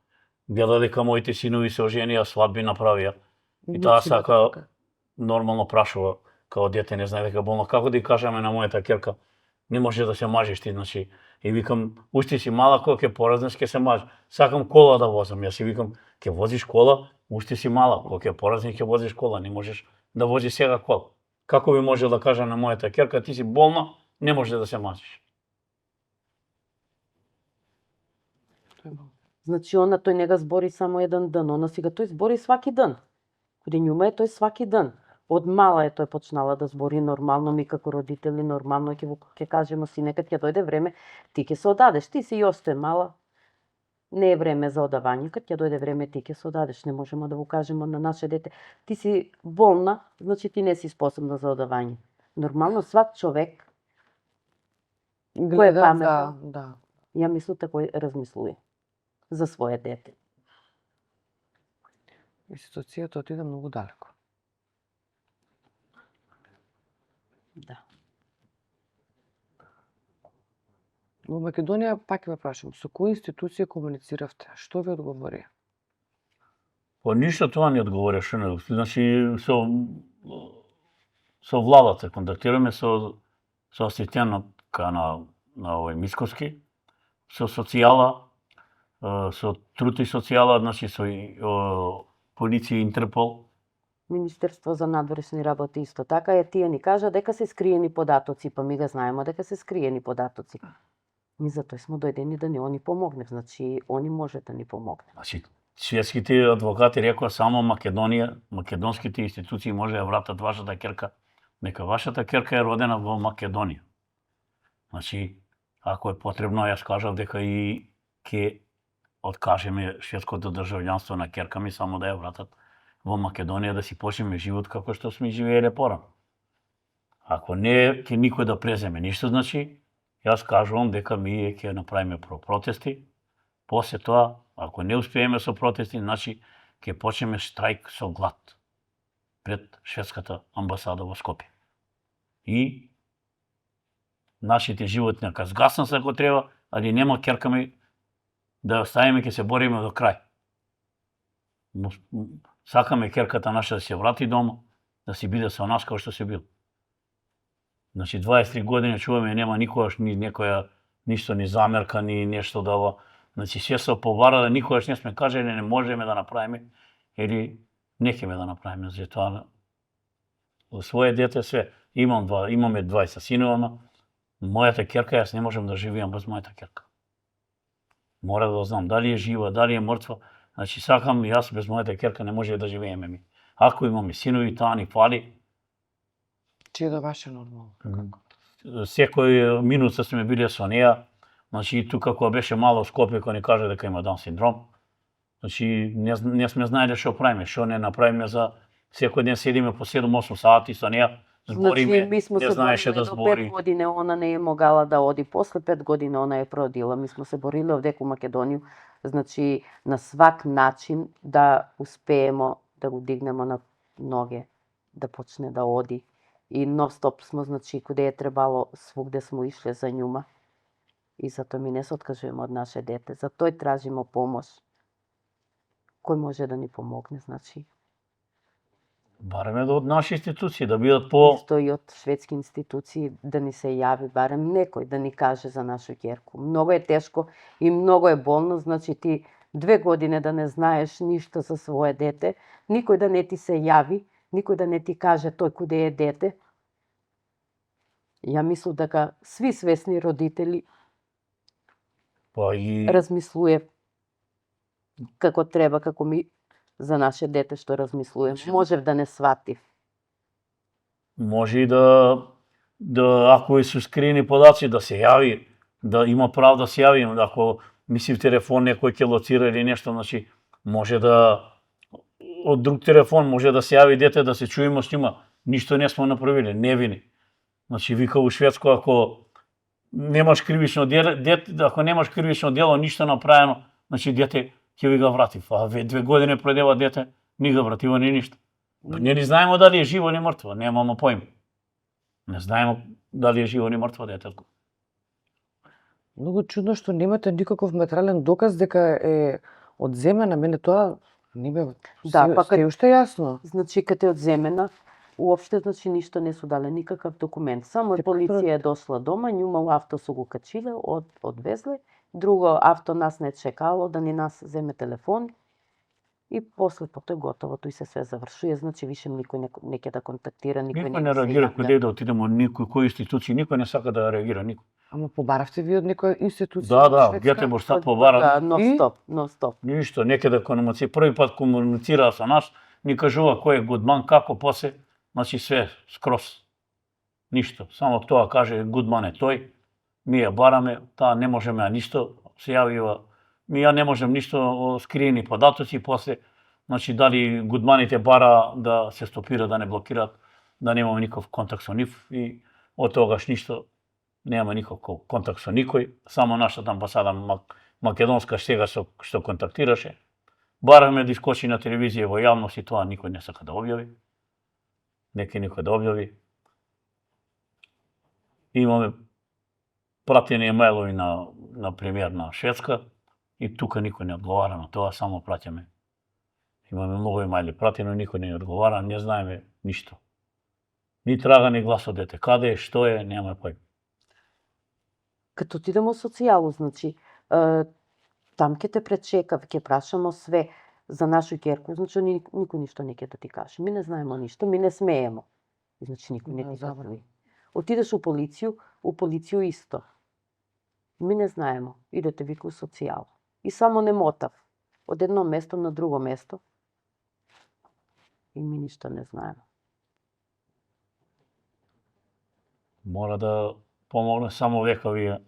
B: Гледа дека моите синови се оженија, свадби направија. И таа сака нормално прашува, као дете не знае дека е болна. Како да ја кажеме на мојата ќерка, не може да се мажеш ти, значи. И викам, уште си мала, кога ќе пораснеш ќе се мажеш. Сакам кола да возам. Јас си викам, ќе возиш кола, уште си мала, кога ќе пораснеш ќе возиш кола, не можеш да возиш сега кола. Како би може да кажа на мојата ќерка, ти си болна, не може да се мажеш.
C: Значи, она тој не га збори само еден ден, она сега тој збори сваки ден. Каде њума е тој сваки ден. Од мала е тој почнала да збори нормално, ми како родители нормално ќе кажеме сине, кога ќе дојде време, ти ќе се одадеш, ти си јосте мала. Не е време за одавање, кога ќе дојде време ти ќе се одадеш, не можеме да го кажеме на наше дете, ти си болна, значи ти не си способна за одавање. Нормално свак човек кој е паметен,
A: да.
C: ја мислам тако размислуе за свое дете.
A: И ситуацијата отиде многу далеко.
C: Да.
A: Во Македонија, пак ве прашам, со кои институции комунициравте? Што ви одговори?
B: По ништо тоа не одговореше, значи со владата контактираме со асистентот на овој Мисковски, со социјала, со труд и социјала, значи со полиција, Интерпол.
C: Министерство за надворешни работи исто така е, тие ни кажа дека се скриени податоци, па ми га знаеме дека се скриени податоци. Ми затоа смо дојдени да они помогне, значи они може да ни помогне.
B: Значи, шведските адвокати рекоа само Македонија, македонските институции може да вратат вашата ќерка, нека вашата ќерка е родена во Македонија. Значи, ако е потребно, јас кажав дека и ќе откажеме шведското државјанство на ќерка ми, само да ја вратат во Македонија, да си почнеме живот како што сме живееле порано. Ако не ќе никој да преземе ништо, значи, јас кажувам дека ми ќе направиме протести. После тоа, ако не успееме со протести, значи ќе почнеме штрајк со глад пред шведската амбасада во Скопје. И нашите животни нека згаснат ако треба, али нема ќерка ми да оставиме, ќе се бориме до крај. Сакаме ќерката наша да се врати дома, да си биде со нас како што се бил. Значи 23 години чуваме нема никогаш ни некоја ништо, ни замерка, ни нешто да. Значи се се побара да никогаш не сме кажале не можеме да направиме или не ќеме да направиме, затоа своје дете све. Имаме 20 синова, мојата ќерка, јас не можам да живеам без мојата ќерка. Мора да знам дали е жива, дали е мртва. Значи сакам јас без мојата ќерка не може да живееме ми. Ако имаме синови, таа ни фали.
A: Че да ваше нормално.
B: Секој минут сме биле со неа. Значи тука кога беше мало Скопје, кога ни кажа дека има Даун синдром. Значи не сме знаеле што правиме, што не направиме за секој ден седиме по 7-8 сати со неа. Збориме,
C: Значи, ми смо
B: не
C: се
B: знаеше
C: бориле
B: да
C: до
B: збори.
C: 5 години, она не е могала да оди. После 5 години она е продила. Ми смо се бориле овдеку Македонија. Значи, на свак начин да успееме да го дигнеме на ноге, да почне да оди. И нон-стоп смо, значи, куде е требало, свугде смо ишле за њума. И затоа ми не се откажуваме од наше дете. Затоа тражиме помош. Кој може да ни помогне, значи?
B: Барем од наши институции да бидат по...
C: Исто и од шведски институции да ни се јави, барем некој да ни каже за нашу ќерку. Многу е тешко и многу е болно, значи ти 2 години да не знаеш ништо за свое дете, никој да не ти се јави, никој да не ти каже тој куде е дете. Ја мислам дека сви свесни родители
B: Па и
C: размислуе како треба, како ми за наше дете што размислуем. Можев да не сватив.
B: може и да ако и се скриени подаци да се јави, да има право да се јави, ако мисли в телефон некој ќе лоцира или нешто, значи може да од друг телефон може да се јави дете да се чуеме с нима. Ништо не сме направиле, невини. Значи вика у Шведско ако немаш кривично ако немаш кривично дело ништо направено, значи дете ќе ви го врати. А 2 години предева дете, ни го вратива ни ништо. Не ни знаеме дали е живо или мртво, немаме поим. Не знаеме дали е живо или мртво детето.
A: Многу чудно што немате никаков материјален доказ дека е одземена, мене тоа не ме
C: Да, па
A: се уште јасно.
C: Значи, каде одземена, уопште, значи, ништо не су дале, никакав документ. Само полиција е дошла дома, њумало авто су го качиле, одвезле, друго авто нас не чекало, да ни нас земе телефон, и после потоа готово, тој се све завршува, значи више никој не ќе да контактира, никој
B: Никој не реагира каде да отидеме, никој кој институција, никој не сака да реагира, никој.
A: Ама побаравте ви од некоја институција?
B: Да,
A: Шведска?
B: Гетеборг стат побара.
C: Да, нон-стоп.
B: Ништо, некаде комуницира, први пат комуницираа со нас, ни кажува кој е Гудман, како после, значи све скрос. Ништо, само тоа каже Гудман е тој, ми ја бараме, таа не можеме ништо, се јавива, ми ја не можем ништо скриени податоци, после, значи дали Гудманите бара да се стопира, да не блокираат, да немаме никаков контакт со нив и од тогаш ништо, нема никаков контакт со никој, само нашата амбасада македонска сега што контактираше. Бараме да искочи на телевизија во јавност и тоа никој не сака да објави. Никој да објави. Имаме пратени емејлови на премиер на Шведска и тука никој не одговара на тоа, само праќаме. Имаме многу емејли пратено, никој не одговара, не знаеме ништо. Ни трага, ни глас од дете. Каде е, што е, нема поим.
C: Като отидемо во социјалу, значи, там ќе те пречекав, ќе прашамо све за нашу ќерку, значи никој ништо не ќе да ти каже. Ми не знаеме ништо, ми не смееме. Значи никој не ти забрани. Отидеш у полицију исто. Ми не знаеме, идете вика у социјалу. И само не мотав. Од едно место на друго место. И ми ништо не знаеме.
B: Мора да помогне само века овие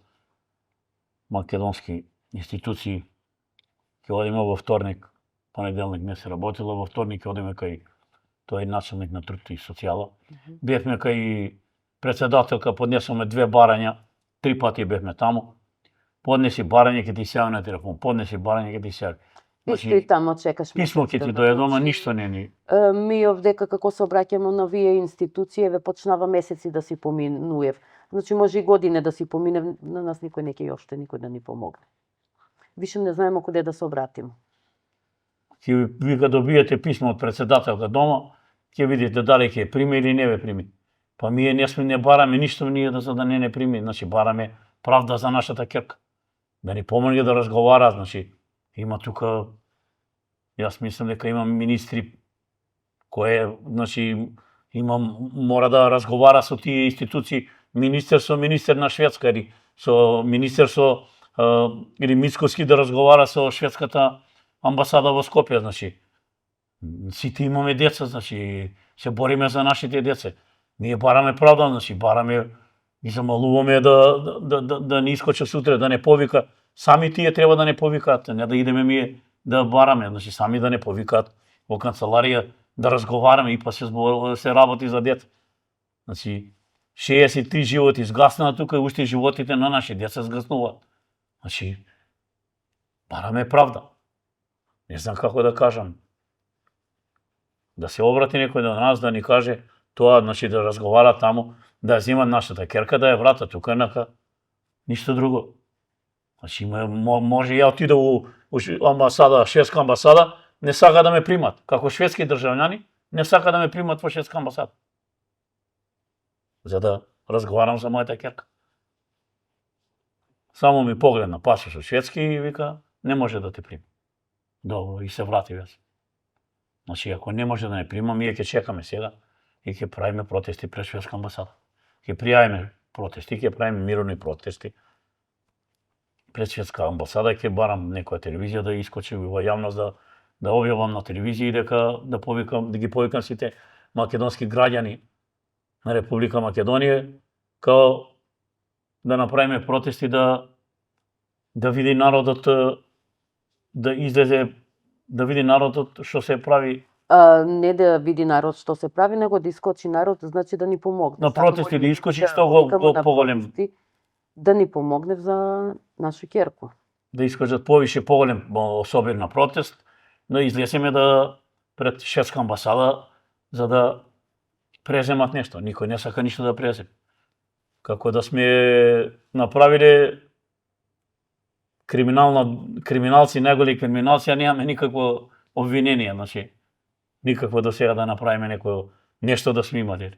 B: македонски институции. Ќе одиме во вторник, понеделник не се работило, во вторник ќе одиме кај тој начелник на труд и социјала. Бевме кај председателка, поднесоме 2 барања, 3 пати бевме таму. Поднеси барање, ќе ти се јави на телефон, поднеси барање, ќе ти се јави.
C: Исто и тамо чекаш.
B: Писмо ќе ти дојде дома, ништо не ни.
C: Ми овдека како се обраќаме на вие институции, еве почнава месеци да си поминуев. Значи може и године да си поминев, на нас никој не ќе уште никој да ни помогне. Више не знаеме куде да се обратиме.
B: Ќе ви го добиете писмо од председателка дома, ќе видите дали ќе прими или не ве прими. Па ние не бараме ништо ние за да не прими, значи бараме правда за нашата ќерка. Да ни помогне да разговара, значи има тука, јас мислам дека има министри кои, значи, мора да разговара со тие институции, министер на Шведска или со министер или Мицкоски да разговара со шведската амбасада во Скопје, значи. Сите имаме деца, значи, се бориме за нашите деца. Ние бараме правда, значи, бараме и замалуваме да не искочи сутре, да не повика. Сами тие треба да не повикаат, не да идеме ние да бараме, значи сами да не повикаат во канцеларија, да разговараме и па се работи за дете. Значи, 63 животи изгаснаа тука и уште животите на наши деца изгаснуваат. Значи, бараме правда. Не знам како да кажам. Да се обрати некој до нас, да ни каже тоа, значи да разговара таму, да земат нашата ќерка, да ја врата тука, ништо друго. Значи, може ја отида у амбасада, шведска амбасада, не сака да ме примат. Како шведски државјани, не сака да ме примат во шведска амбасада. За да разговарам за мојата ќерка. Само ми погледна пасошот шведски и вика, не може да те прими. Добро, и се вратив јас. Значи, ако не може да не примам, ние ќе чекаме сега и ќе правиме протести пред шведска амбасада. Ќе пријавиме протести, ќе правиме мировни протести пред шведска амбасада, ќе барам некоја телевизија да искочи во јавност да објавам на телевизија и дека да ги повикам сите македонски граѓани на Република Македонија, као да направиме протести да види народот, да излезе, да види народот што се прави
C: Не да види народ што се прави, него да искочи народ, значи да ни помогне.
B: На
C: Само
B: протести да
C: можеме
B: искочи,
C: да
B: што го
C: викамо на
B: поголем,
C: протести, да ни помогне за нашу ќерку.
B: да искажат повише поголем особен на протест, да излеземе да пред шведска амбасада за да преземат нешто. Никој не сака ништо да преземе. Како да сме направиле криминалци, најголи криминалци, а немаме никакво обвинение, значи никакво до сега да направиме некој нешто да сме имали.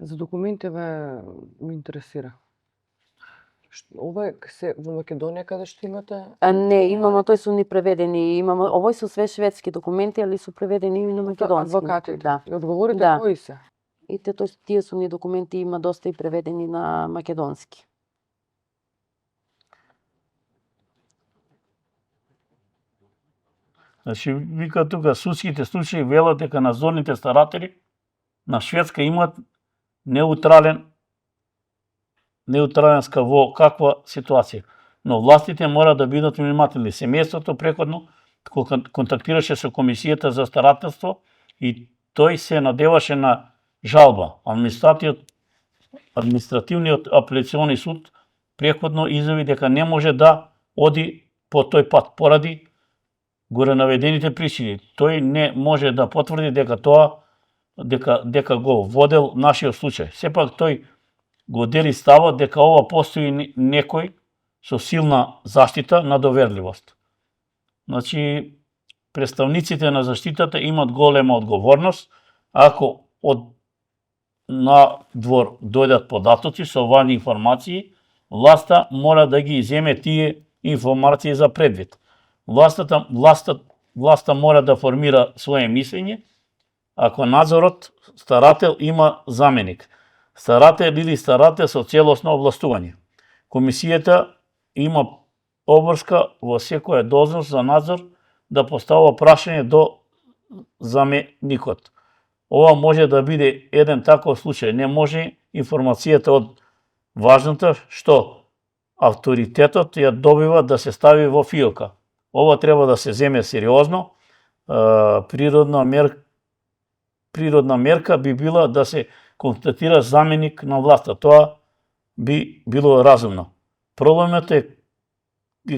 A: За документи ме интересира. Ова е се во Македонија каде што имате?
C: Не, имамо, тој су ни преведени, имамо, овој су све шведски документи, али су преведени и на македонски.
A: Адвокатите.
C: Да.
A: И одговорите
C: Да.
A: кои се?
C: И тие су ни документи, има доста и преведени на македонски.
B: Значи, вика тука, судските случаи велат дека надзорните старатели на Шведска имаат неутрален во каква ситуација. Но властите мора да бидат внимателни. Семејството преходно контактираше со Комисијата за старателство и тој се надеваше на жалба. Административниот апелациони суд преходно изјави дека не може да оди по тој пат поради горе наведените причини. Тој не може да потврди дека дека го водел нашиот случај. Сепак тој го дели ставот дека ова постои некој со силна заштита на доверливост. Значи, представниците на заштитата имат голема одговорност, ако од надвор дојдат податоци со важни информации, власта мора да ги земе тие информации за предвид. Власта мора да формира свое мислење, ако надзорот старател има заменик. Старател или старател со целосно овластување. Комисијата има обврска во секоја должност за надзор да поставува прашање до заменикот. Ова може да биде еден таков случај. Не може информацијата од важната што авторитетот ја добива да се стави во фиока. Ова треба да се земе сериозно. Природна мерка би била да се констатира заменик на власта. Тоа би било разумно. Проблемот е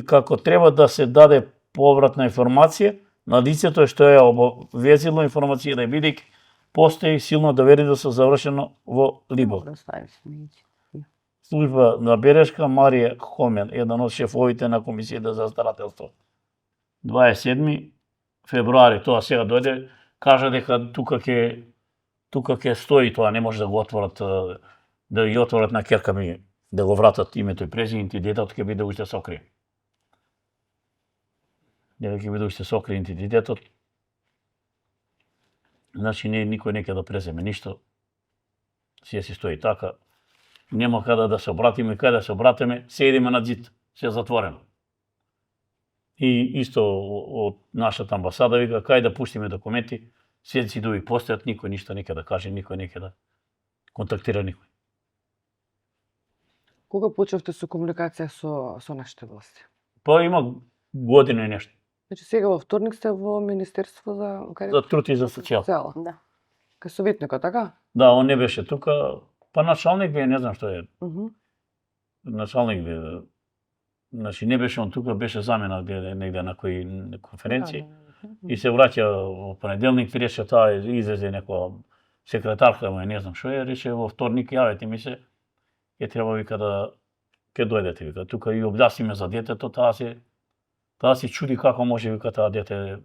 B: како треба да се даде повратна информација на лицето што е обвезило информација, бидејќи постои силно доверителство завршено во Либор. Служба на белешка Марија Хомен, еден од шефовите на Комисијата за старателство. 27 февруари, тоа сега дојде, кажа дека тука ќе стои тоа, не може да го отворат, да ја отворат на ќерка ми, да го вратат името и презимето и детот ќе биде уште сокриен. Дека ќе биде уште сокриен идентитетот. Значи никој не ќе да преземе ништо. Се стои така. Нема каде да се обратиме, каде да се обратиме, се идеме на зид, се затворено. И исто од нашата амбасада вика, кај да пуштиме документи, се зидови постојат, никој ништо не ќе да каже, никој не ќе да контактира никој.
A: Кога почнавте со комуникација со нашите власти?
B: Па има година и нешто.
A: Значи сега во вторник сте во Министерство
B: За труд и за социјал.
A: Да. Кај советникот, така?
B: Да, он не беше тука. Па началник бе, не знам што е. Началник бе. Значи не беше он тука, беше замена негде на кои конференции. И се враќа во понеделник, рече таа излезе некоја секретарка, не знам што е, рече во вторник јавете ми се, ќе треба вика да ќе дојдете вика. Тука и објасниме за детето, таа се чуди како може вика таа дете,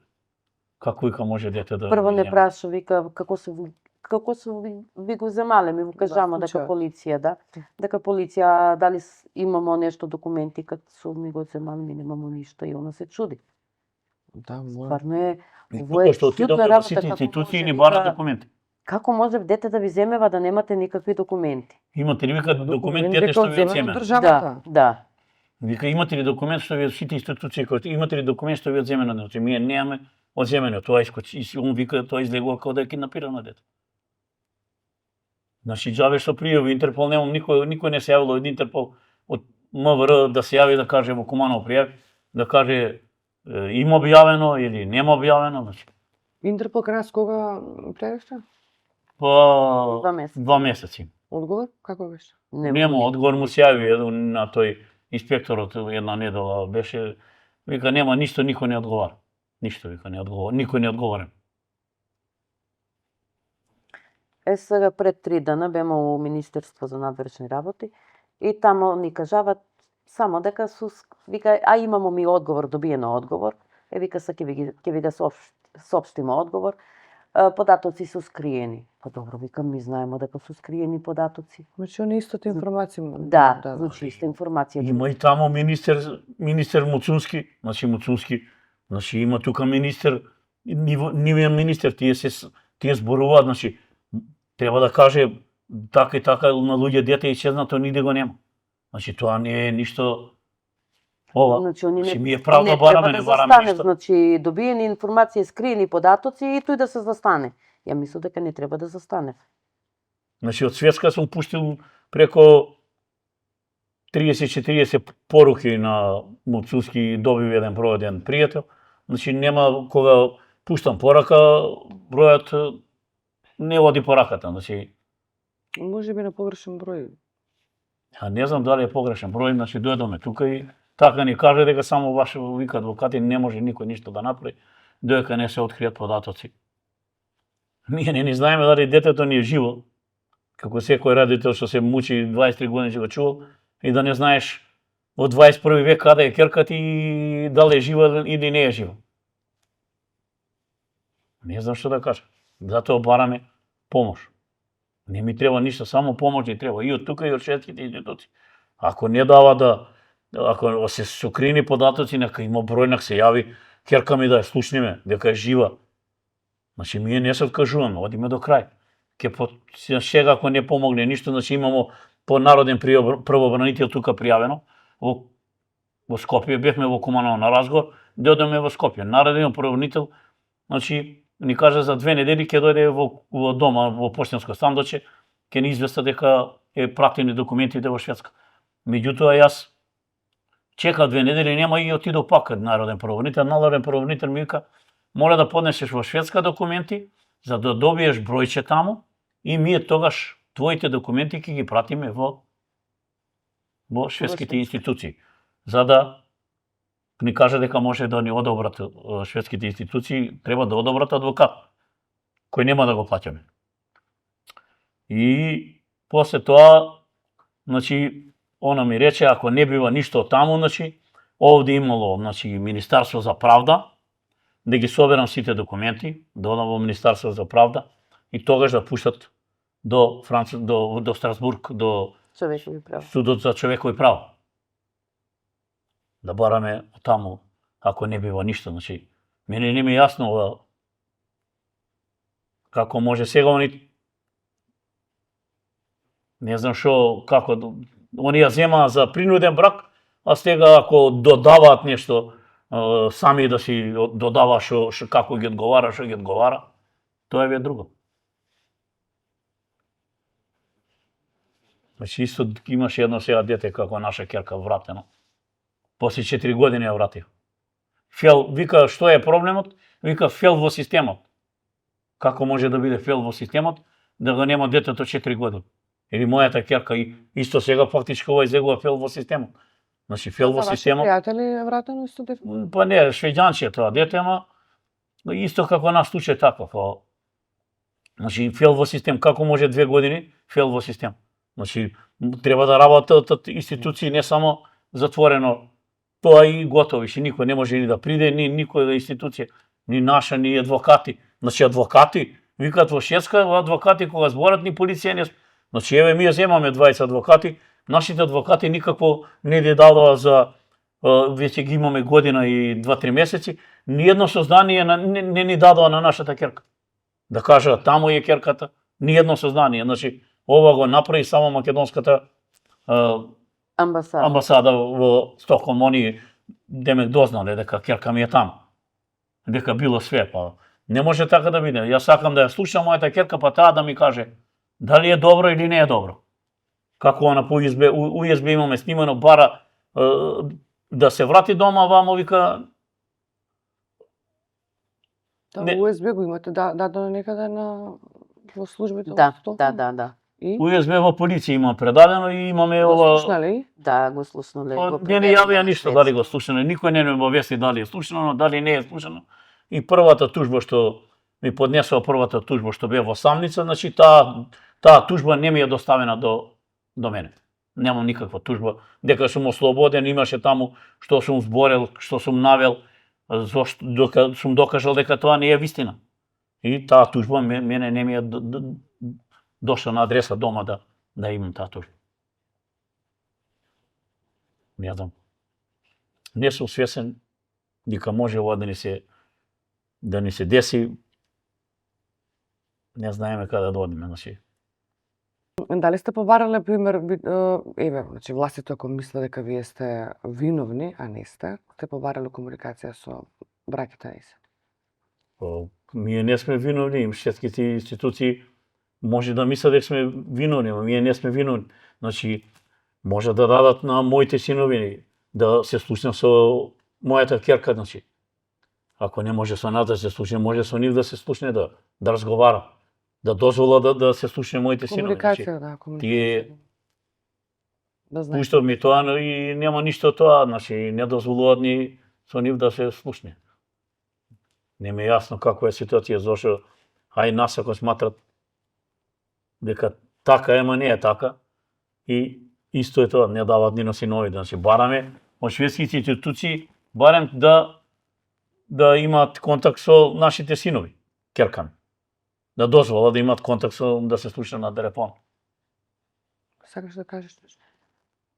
B: како вика може дете да.
C: Прво не праша вика како су ви го земале, ми го кажамо дека полиција, да. Дека полиција дали имамо нешто документи како су ми го земале, ми немамо ништо и она се чуди.
A: Да, може.
C: Стварно е,
B: Тоа што отидовме во сите институции ни бара документи.
C: Како може дете да ви земева да немате никакви документи?
B: Имате ли вика документ дете што ви земе?
C: Да.
B: Вика имате ли документ што ви од сите институции кои имате ли документ што ви одземено? Значи ние немаме одземено. Тоа искочи и он вика тоа излегува како да е киднапирано дете. Значи џабе што пријави Интерпол, немам никој не се јавил од Интерпол од МВР да се јави да каже во Куманово пријави, да каже има објавено или нема објавено, значи.
A: Интерпол кај нас кога пријавивте?
B: Па
C: 2 месеци.
B: 2 месеци.
A: Одговор како беше?
B: Нема одговор, му се јави на тој инспекторот една недела беше, вика нема ништо, никој не одговара. Ништо вика не одговара, никој не одговара.
C: Сега пред 3 дена беме у Министерство за надворешни работи и тамо ни кажават само дека вика имамо ми одговор, добиено одговор. Вика са ќе ви го соопштиме одговор. Податоци се скриени. Па добро, викам, ми знаеме дека се скриени податоци.
A: Значи, они истата информација.
C: Да, значи иста информација.
B: Има и тамо министер Муцунски, значи има тука министер, нивен министер, тие зборуваат, значи треба да каже така и така на луѓе дете исчезнато ниде го нема. Значи тоа не е ништо ова.
C: Значи, они
B: ми е правда
C: не
B: бараме,
C: треба
B: не
C: да
B: бараме
C: застане,
B: ништо.
C: значи добиени информации, скриени податоци и тој да се застане. Ја мислам дека не треба да застане.
B: Значи од свеска сум пуштил преко 30-40 поруки на Муцунски, добив еден проведен пријател. Значи нема кога пуштам порака, бројот не оди по раката, значи
A: Може би на погрешен број.
B: не знам дали е погрешен број, значи дојдоме тука и така ни каже дека само ваше вика адвокати не може никој ништо да направи, додека не се откријат податоци. Ние не знаеме дали детето ни е живо, како секој родител што се мучи 23 години ќе го чувал, и да не знаеш во 21 век каде е ќерката и дали е жива или не е жива. Не знам што да кажам. Затоа бараме помош. Не ми треба ништо, само помош ни треба и од тука и од шведските институции. Ако не дава ако се сукрини податоци, нека има број, нека се јави, ќерка ми да ја слушниме, дека е жива. Значи, ние не се откажуваме, одиме до крај. Сега, ако не помогне ништо, значи имамо по народен правобранител тука пријавено, во Скопје, бевме во Куманово на разговор, дојдеме во Скопје. Народен правобранител, значи, ни кажа за 2 недели ќе дојде во дома, во поштенско сандоче, ќе ни известа дека е пратени документите во Шведска. Меѓутоа, јас чекав 2 недели, нема и отидов пак кај народен правобранител. Народен правобранител ми вика, мора да поднесеш во Шведска документи, за да добиеш бројче таму, и ние тогаш твоите документи ќе ги пратиме во шведските институции, за да ни кажа дека може да ни одобрат шведските институции, треба да одобрат адвокат, кој нема да го плаќаме. И после тоа, значи, она ми рече, ако не бива ништо таму, значи, овде имало, значи, Министерство за правда, да ги соберам сите документи, да одам во Министерство за правда и тогаш да пуштат до Страсбург, до
C: Човекови права.
B: Судот за човекови права. Да бараме таму, ако не бива ништо, значи, мене не ми е јасно ова, како може сега они, не знам што, како, они ја земаа за принуден брак, а сега ако додаваат нешто, сами да си додава како ги одговара, тоа е друго. Значи, исто имаше едно сега дете како наша ќерка вратено. После 4 години ја вратив. Фел, вика, што е проблемот? Вика, фел во системот. Како може да биде фел во системот, да го нема детето 4 години? Или мојата ќерка исто сега фактички ова излегува фел во системот. Значи, фел во системот.
A: Пријатели е вратено исто дете?
B: Па не, швеѓанче тоа дете, ама исто како нас случај таков. Значи, фел во систем, како може 2 години фел во систем? Значи, треба да работат институции, не само затворено, тоа и готово, и никој не може ни да приде, ни никоја институција, ни наша, ни адвокати. Значи, адвокати, викаат во Шведска, адвокати кога зборат, ни полиција не. Значи, еве, ние земаме 20 адвокати, нашите адвокати никако не ги дадоа за, веќе ги имаме година и 2-3 месеци, ни едно сознание не ни дадоа на нашата ќерка. Да кажа, таму е ќерката, ни едно сознание. Значи, ова го направи само македонската амбасада во Стокхолм. Они демек дознале дека ќерка ми е таму. Дека било све, па не може така да биде. Јас сакам да ја слушам мојата ќерка, па таа да ми каже дали е добро или не е добро. Како на по USB имаме снимано, бара да се врати дома, вамо вика,
A: Да,
B: Не.
A: USB го имате дадено некаде во службите?
C: Да,
A: во Стокхолм?
C: да.
A: И?
B: USB во полиција има предадено и имаме
A: Го
B: ова...
A: слушнале?
C: Да, го слушнале. го
B: Не ни
C: превериле
B: јавија
C: на
B: ништо
C: шведски.
B: дали го слушано, никој не ни обавести дали е слушано, дали не е слушано. И првата тужба што ми поднесува првата тужба што бе во Самница, значи таа тужба не ми е доставена до мене. Немам никаква тужба, дека сум ослободен, имаше таму што сум зборел, што сум навел, зошто сум докажал дека тоа не е вистина. И таа тужба мене не ми е дошла на адреса дома да имам таа тужба. Не знам. Не сум свесен дека може ова да ни се деси. Не знаеме каде да одиме, значи.
A: Дали сте побарале, пример, еве, значи властите ако мислат дека вие сте виновни, а не сте побарале комуникација со браќата ни се?
B: Ние не сме виновни, им шведските институции може да мислат дека сме виновни, но ние не сме виновни. Значи, може да дадат на моите синови да се слушнат со мојата ќерка, значи. Ако не може со нас да се слушне, може со нив да се слушне, да разговара, да дозвола да се слушне моите синови.
A: Комуникација, да, комуникација. Да знаеш.
B: Пуштав ми тоа, но и нема ништо тоа, значи не дозволуваат ни со нив да се слушне. Не ми е јасно каква е ситуација, зашто ај нас ако сматрат дека така е, ама не е така. И исто е тоа, не дават ни на синовите, значи бараме од шведските институции барем да имаат контакт со нашите синови, ќерками. Да дозвола да имаат контакт да се слуша на телефон.
A: Сакаш да кажеш нешто?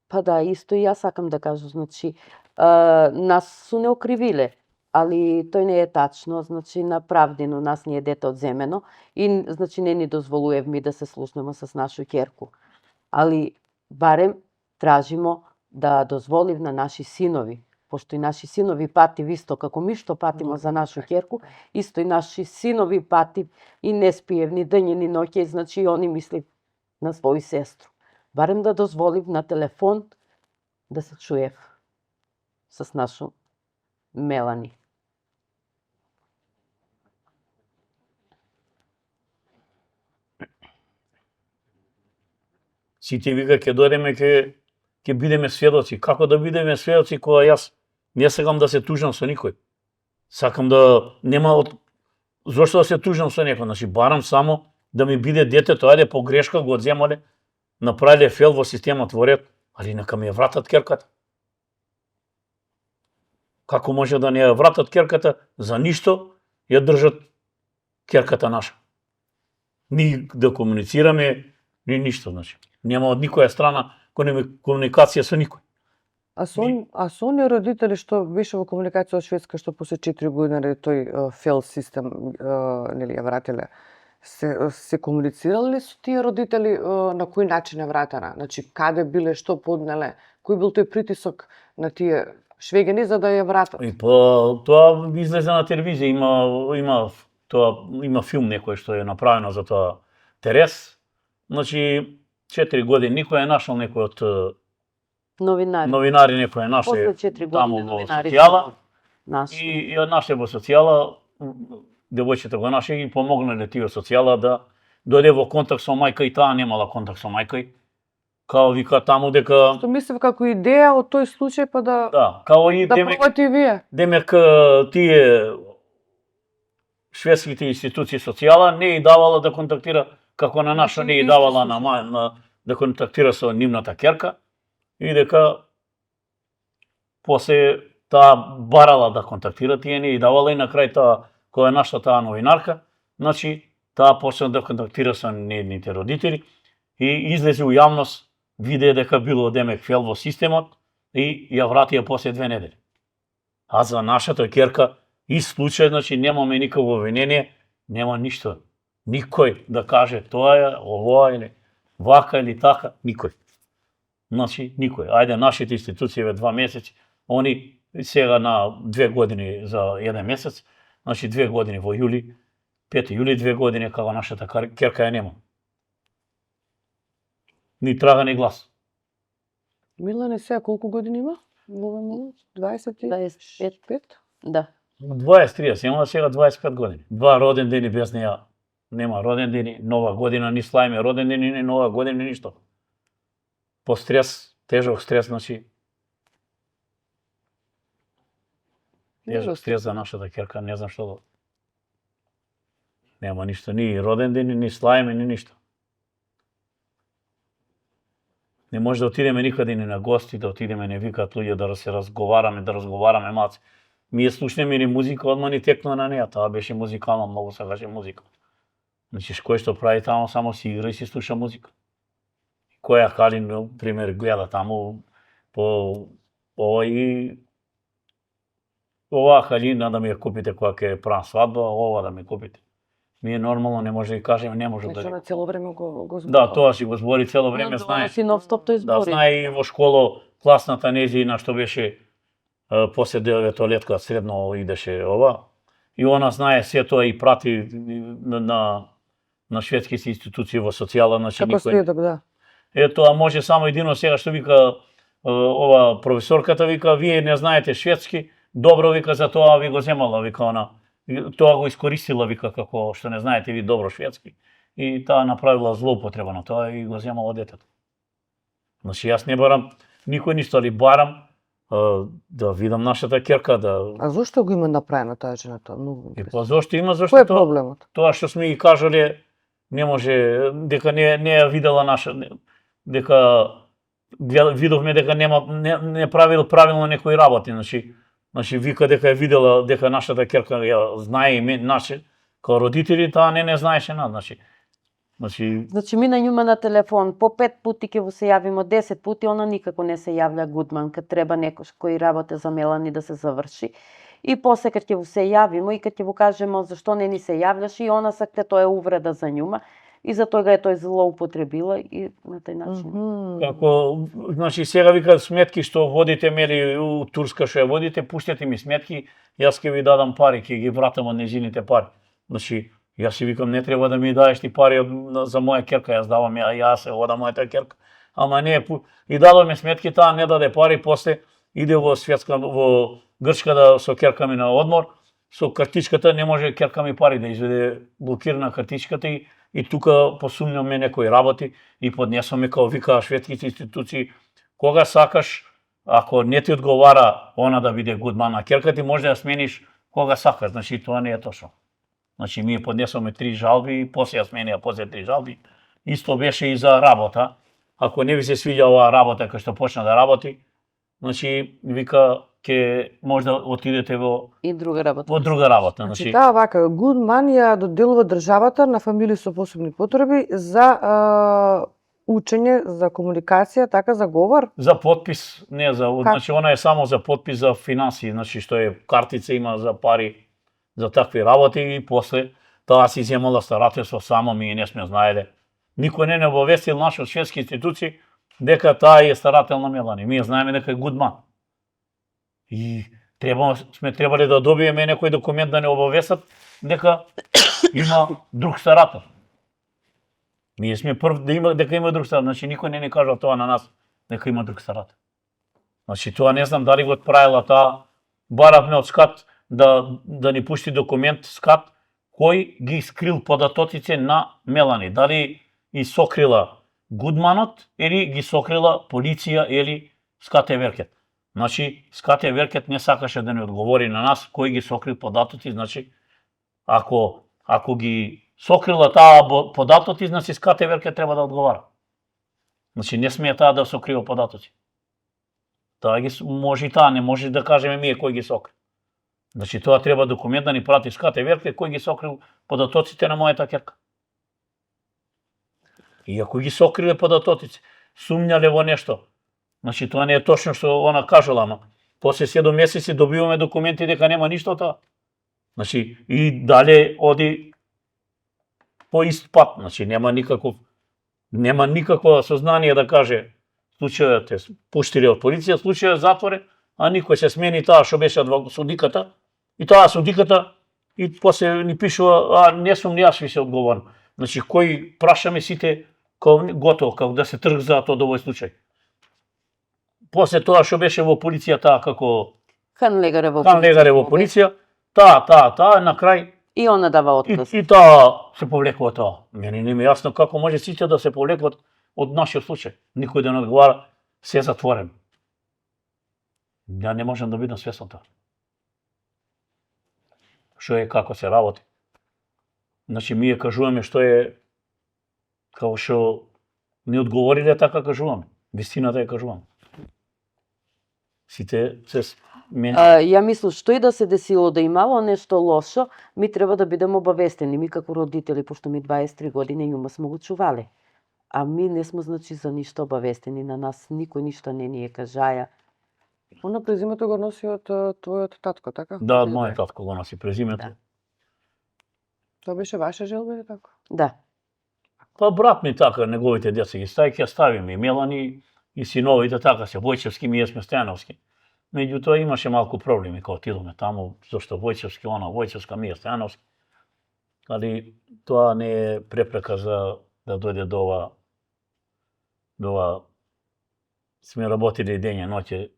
C: Па да, исто и јас сакам да кажам, значи, нас су не окривиле, али тој не е тачно, значи направдено нас ни е дете одземено и значи не ни дозволувевме да се слушнеме с нашу ќерку. Али барем тражимо да дозволив на наши синови, пошто и наши синови пати исто како ми што патимо за нашу ќерку, исто и наши синови пати и не спиев ни дење ни ноќе, значи они мислив на свој сестру. Барем да дозволив на телефон да се чуев с нашу Мелани.
B: Сите вика ќе дојдеме, ќе бидеме сведоци. Како да бидеме сведоци кога јас не сакам да се тужам со никој. Сакам да нема зошто да се тужам со некој, значи барам само да ми биде детето, ајде по грешка го одземале, направиле фел во системот во ред, али нека ми ја вратат ќерката. Како може да не ја вратат ќерката, за ништо ја држат ќерката наша. Ни да комуницираме, ни ништо, значи. Нема од никоја страна комуникација со никој.
A: А со оние родители што беше во комуникација од Шведска, што после 4 години тој фел систем нели ја вратиле, се комуницирале ли со тие родители на кој начин е вратена? Значи, каде биле, што поднеле, кој бил тој притисок на тие швегени за да ја вратат?
B: И тоа излезе на телевизија, има филм некој што е направено за тоа Терес. Значи 4 години никој е нашол некој од новинари некој е нашол
C: После 4
B: таму
C: години
B: во
C: новинари
B: социјала
C: наши.
B: и ја нашли во социјала, девојчето го нашли и помогнале тие од социјала да дојде во контакт со мајка и таа немала контакт со мајка. Као вика таму дека
A: Што мислев како идеја од тој случај па да
B: као и
A: пробате и вие.
B: демек тие шведските институции социјала не и давала да контактира како на наша не и давала да контактира со нивната ќерка и дека после таа барала да контактира тие не и давала и на крај таа која е нашла таа новинарка, значи таа почна да контактира со нивните родители и излезе у јавност, виде дека било демек фел во системот и ја вратија после 2 недели. А за нашата ќерка и случај, значи немаме никакво обвинение, нема ништо. Никој да каже тоа е, ова или вака или така, никој. Значи, никој. Ајде, нашите институции ве 2 месеци, они сега на 2 години за 1 месец, значи 2 години во јули, 5 јули 2 години, како нашата ќерка ја нема. Ни трага, ни глас.
A: Милане сега колку години има?
C: 25. Да.
B: 20-30, има сега 25 години. 2 роден дени без неја. Нема роден дени, нова година, ни слајме роден дени, ни нова година, ни ништо. По стрес, тежок стрес, значи тежок стрес за нашата керка, не знам што да. Нема ништо, ни роден дени, ни слајме, ни ништо. Не може да отидеме никаде ни на гости, да отидеме, не викаат луѓе да се разговараме малце. Ми ја слушнеме ни музика, одма ни текна на неја, таа беше музикална, многу сакаше музика. Значи, кој што прави таму, само си игра и си слуша музика. Која Калин, пример, гледа таму по ова и ова халина да ми ја купите кога ќе правам свадба, ова да ми купите. Ние нормално не може да кажеме, не може
A: Значи,
B: да.
A: на цело време го зборува.
B: Да, тоа си го збори цело време, знае.
C: Си нон-стоп тој
B: Да,
C: збори.
B: знае и во школа класната нејзина што беше после 9-летка средно идеше ова. И она знае се тоа и прати на шведските институции во социјала, значи
A: Како сведок, да.
B: Тоа може само едино сега што вика ова професорката, вика вие не знаете шведски, добро вика за тоа ви го земала, вика она. Тоа го искористила, вика, како што не знаете ви добро шведски. И таа направила злоупотреба на тоа и го земала детето. Значи јас не барам никој ништо, али барам да видам нашата керка, да.
A: А зошто го има направено таа жената? Многу
B: И
A: интересно.
B: па зошто има,
A: Кој е
B: зашто
A: проблемот?
B: тоа што сме ги кажале не може, дека не ја видела наша, дека видовме дека не правил правилно некои работи, значи вика дека ја видела дека нашата керка ја знае име наше, као родители, таа не знаеше значи
C: Значи мина њума на телефон, по 5 пати ќе во се јавимо, 10 пати, она никако не се јавља Гудман, кад треба некој кој работи за Мелани да се заврши. И после кад ќе во се јавимо и кад ќе во кажемо зашто не ни се јавляш, и она сакте, тоа е увреда за њума. И за тоа е тој злоупотребила и на тај начин.
B: како, значи сега вика сметки што водите мели у Турска што ја водите, пуштете ми сметки, јас ќе ви дадам пари, ќе ги вратам од нејзините пари. Значи јас си викам не треба да ми даеш ти пари за моја керка, јас давам јас се ода мојата керка. Ама не и дадоме сметки, таа не даде пари, после иде во Грчка да со керка ми на одмор, со картичката не може керка ми пари да изведе, блокирана картичката и тука посумњаме некои работи и поднесоме као вика шведските институции, кога сакаш, ако не ти одговара она да биде Гудман на керка, ти може да ја смениш кога сакаш, значи тоа не е точно. Значи ние поднесоме 3 жалби и после ја сменија после 3 жалби. Исто беше и за работа. Ако не ви се свиѓа оваа работа кај што почна да работи, значи вика ќе може да отидете во
C: друга работа.
B: Во друга работа,
A: Значи таа вака Гудман ја доделува државата на фамилии со посебни потреби за учење, за комуникација, така за говор.
B: За подпис, не за, значи она е само за подпис за финансии, значи што е картица има за пари за такви работи и после таа си земала старателство само, ми не сме знаеле. Никој не обавестил наши шведски институции дека таа е старател на Мелани. Ние знаеме дека е Гудман. И сме требале да добиеме некој документ да не обавестат дека има друг старател. Ние сме прв дека има друг старател, значи никој не ни кажа тоа на нас дека има друг старател. Значи тоа не знам дали го правила таа, баравме од СКАТ да ни пушти документ СКАТ кој ги скрил податоците на Мелани, дали и сокрила Гудманот или ги сокрила полиција или СКАТ Веркет. Значи, СКАТ Веркет не сакаше да ни одговори на нас кој ги сокрил податоци, значи, ако ги сокрила таа податоци, значи СКАТ Веркет треба да одговара. Значи, не смее таа да сокрива податоци. Таа ги може и таа, не може да кажеме ние кој ги сокрил. Значи, тоа треба документ да ни прати СКАТ Веркет кој ги сокрил податоците на мојата керка. И ако ги сокриле податоците, сумњале во нешто, значи тоа не е точно што она кажала, ама после 7 месеци добиваме документи дека нема ништо тоа. Значи и дале оди по ист пат, значи нема никакво сознание да каже случајот е пуштиле од полиција, случајот е затворен, а никој се смени таа што беше судиката и таа судиката и после ни пишува, не сум ни јас више одговорен. Значи кој прашаме сите готово, како да се трг за тоа овој случај. после тоа што беше во полиција таа како
C: Хан Легаре во
B: Хан Легаре во полиција, таа на крај
C: И она дава отказ.
B: и таа се повлекува тоа. Мене не ми е јасно како може сите да се повлекуват од нашиот случај. Никој да не одговара, се затворено. Ја не можам да бидам свесен тоа. Што е, како се работи. Значи, ми кажуваме што е, како што не одговориле, така кажуваме. Вистината ја кажуваме. Сите се
C: Ја мислам, што и да се десило, да имало нешто лошо, ми треба да бидеме обавестени. Ми како родители, пошто ми 23 години њума сме го чувале. А ми не сме, значи, за ништо обавестени. На нас никој ништо не ни е кажаја.
A: Оно презимето го носи од твојот татко, така?
B: Да, од мојот татко го носи презимето.
C: Да.
A: Тоа беше ваша желба или така?
C: Да.
B: Па брат ми така, неговите деца ги стави, ќе ставиме и Мелани и синовите така се, Војчевски, ние сме Стојановски. Меѓутоа имаше малку проблеми кога отидоме таму, зашто Војчевски, она Војчевска, ние Стојановски. Али тоа не е препрека за да дојде до ова сме работили дење ноќе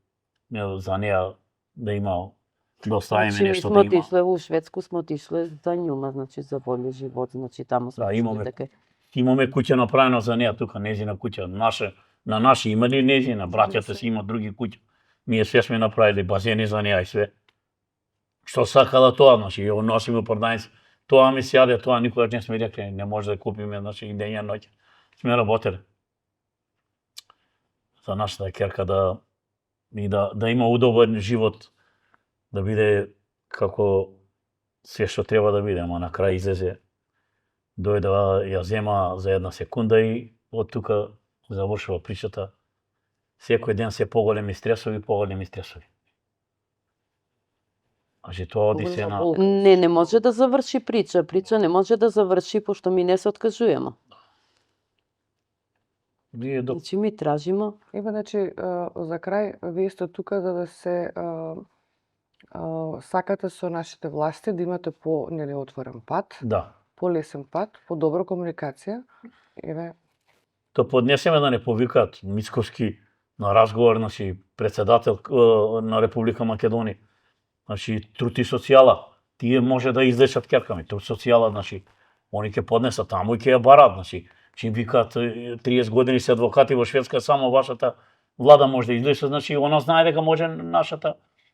B: за неа да има да оставиме
C: Значи,
B: нешто
C: сме
B: да има.
C: отишле во Шведску, сме отишле за њума, значи за боле живот, значи таму сме
B: Да,
C: чули
B: имаме.
C: дека
B: Имаме куќа направена за неа тука, незина куќа, на наши имали незина, браќата си имат други куќа. Ние све сме направили базени за неа и све. Што сакала тоа, значи, ја носиме у продавница. Тоа ми се јаде, тоа никогаш не сме рекли, не може да купиме, значи, и дења ноќе. Сме работеле. За нашата керка да има удобен живот, да биде како се што треба да биде, ама на крај излезе, дојде ја зема за една секунда и од тука завршува причата. Секој ден се поголеми стресови. Значи тоа оди се на...
C: не може да заврши прича. Прича не може да заврши пошто ми не се откажуваме.
B: Ние до...
C: Значи ми тражимо.
A: Ева, значи, за крај, вие сте тука за да се сакате со нашите власти да имате отворен пат,
B: Да.
A: полесен пат, по добра комуникација. Еве,
B: Да поднесеме да не повикаат Мицковски на разговор, значи, председател на Република Македонија. Значи, труд и социјала. Тие може да излечат керками. Труд социјала, значи, они ќе поднесат таму и ќе ја барат, значи. Че викаат 30 години се адвокати во Шведска, само вашата влада може да излече, значи, она знае дека може нашата.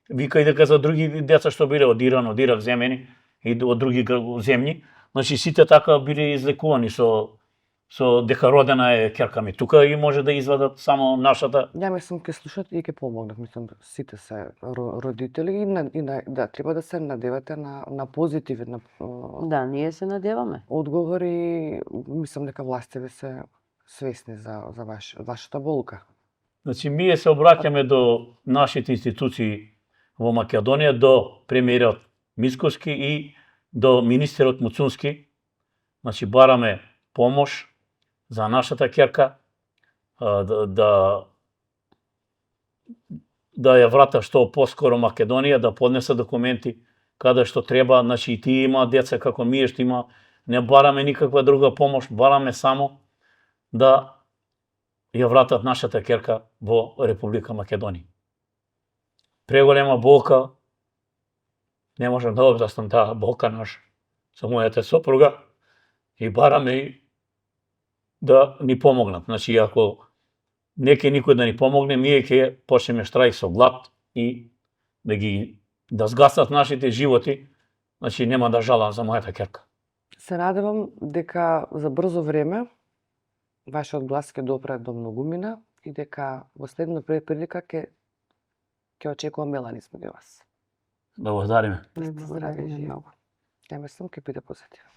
B: Вика и дека за други деца што биле од Иран, од Ирак земени и од други земји, значи сите така биле излекувани со дека родена е керка ми тука и може да извадат само нашата.
A: ја мислам ќе слушат и ќе помогнат. Мислам сите се родители и да треба да се надевате на позитивен
C: Да, ние се надеваме.
A: одговори. Мислам дека властите се свесни за вашата болка.
B: Значи, ние се обраќаме до нашите институции во Македонија, до премиерот Мицковски и до министерот Муцунски. Значи, бараме помош за нашата керка, да ја врата што поскоро Македонија, да поднесе документи каде што треба, значи и тие има деца како ние што има, не бараме никаква друга помош, бараме само да ја вратат нашата керка во Република Македонија. Преголема болка, не можам да објаснам таа болка наша со мојата сопруга и бараме и да ни помогнат. Значи, ако не ќе никој да ни помогне, ние ќе почнеме штрајк со глад и да згаснат нашите животи, значи нема да жалам за мојата керка.
A: Се надевам дека за брзо време вашиот глас ќе допре до многумина и дека во следна прилика ќе очекувам Мелани измеѓу вас.
B: Благодариме.
A: Здрави и многу. Ја мислам ќе биде позитивно.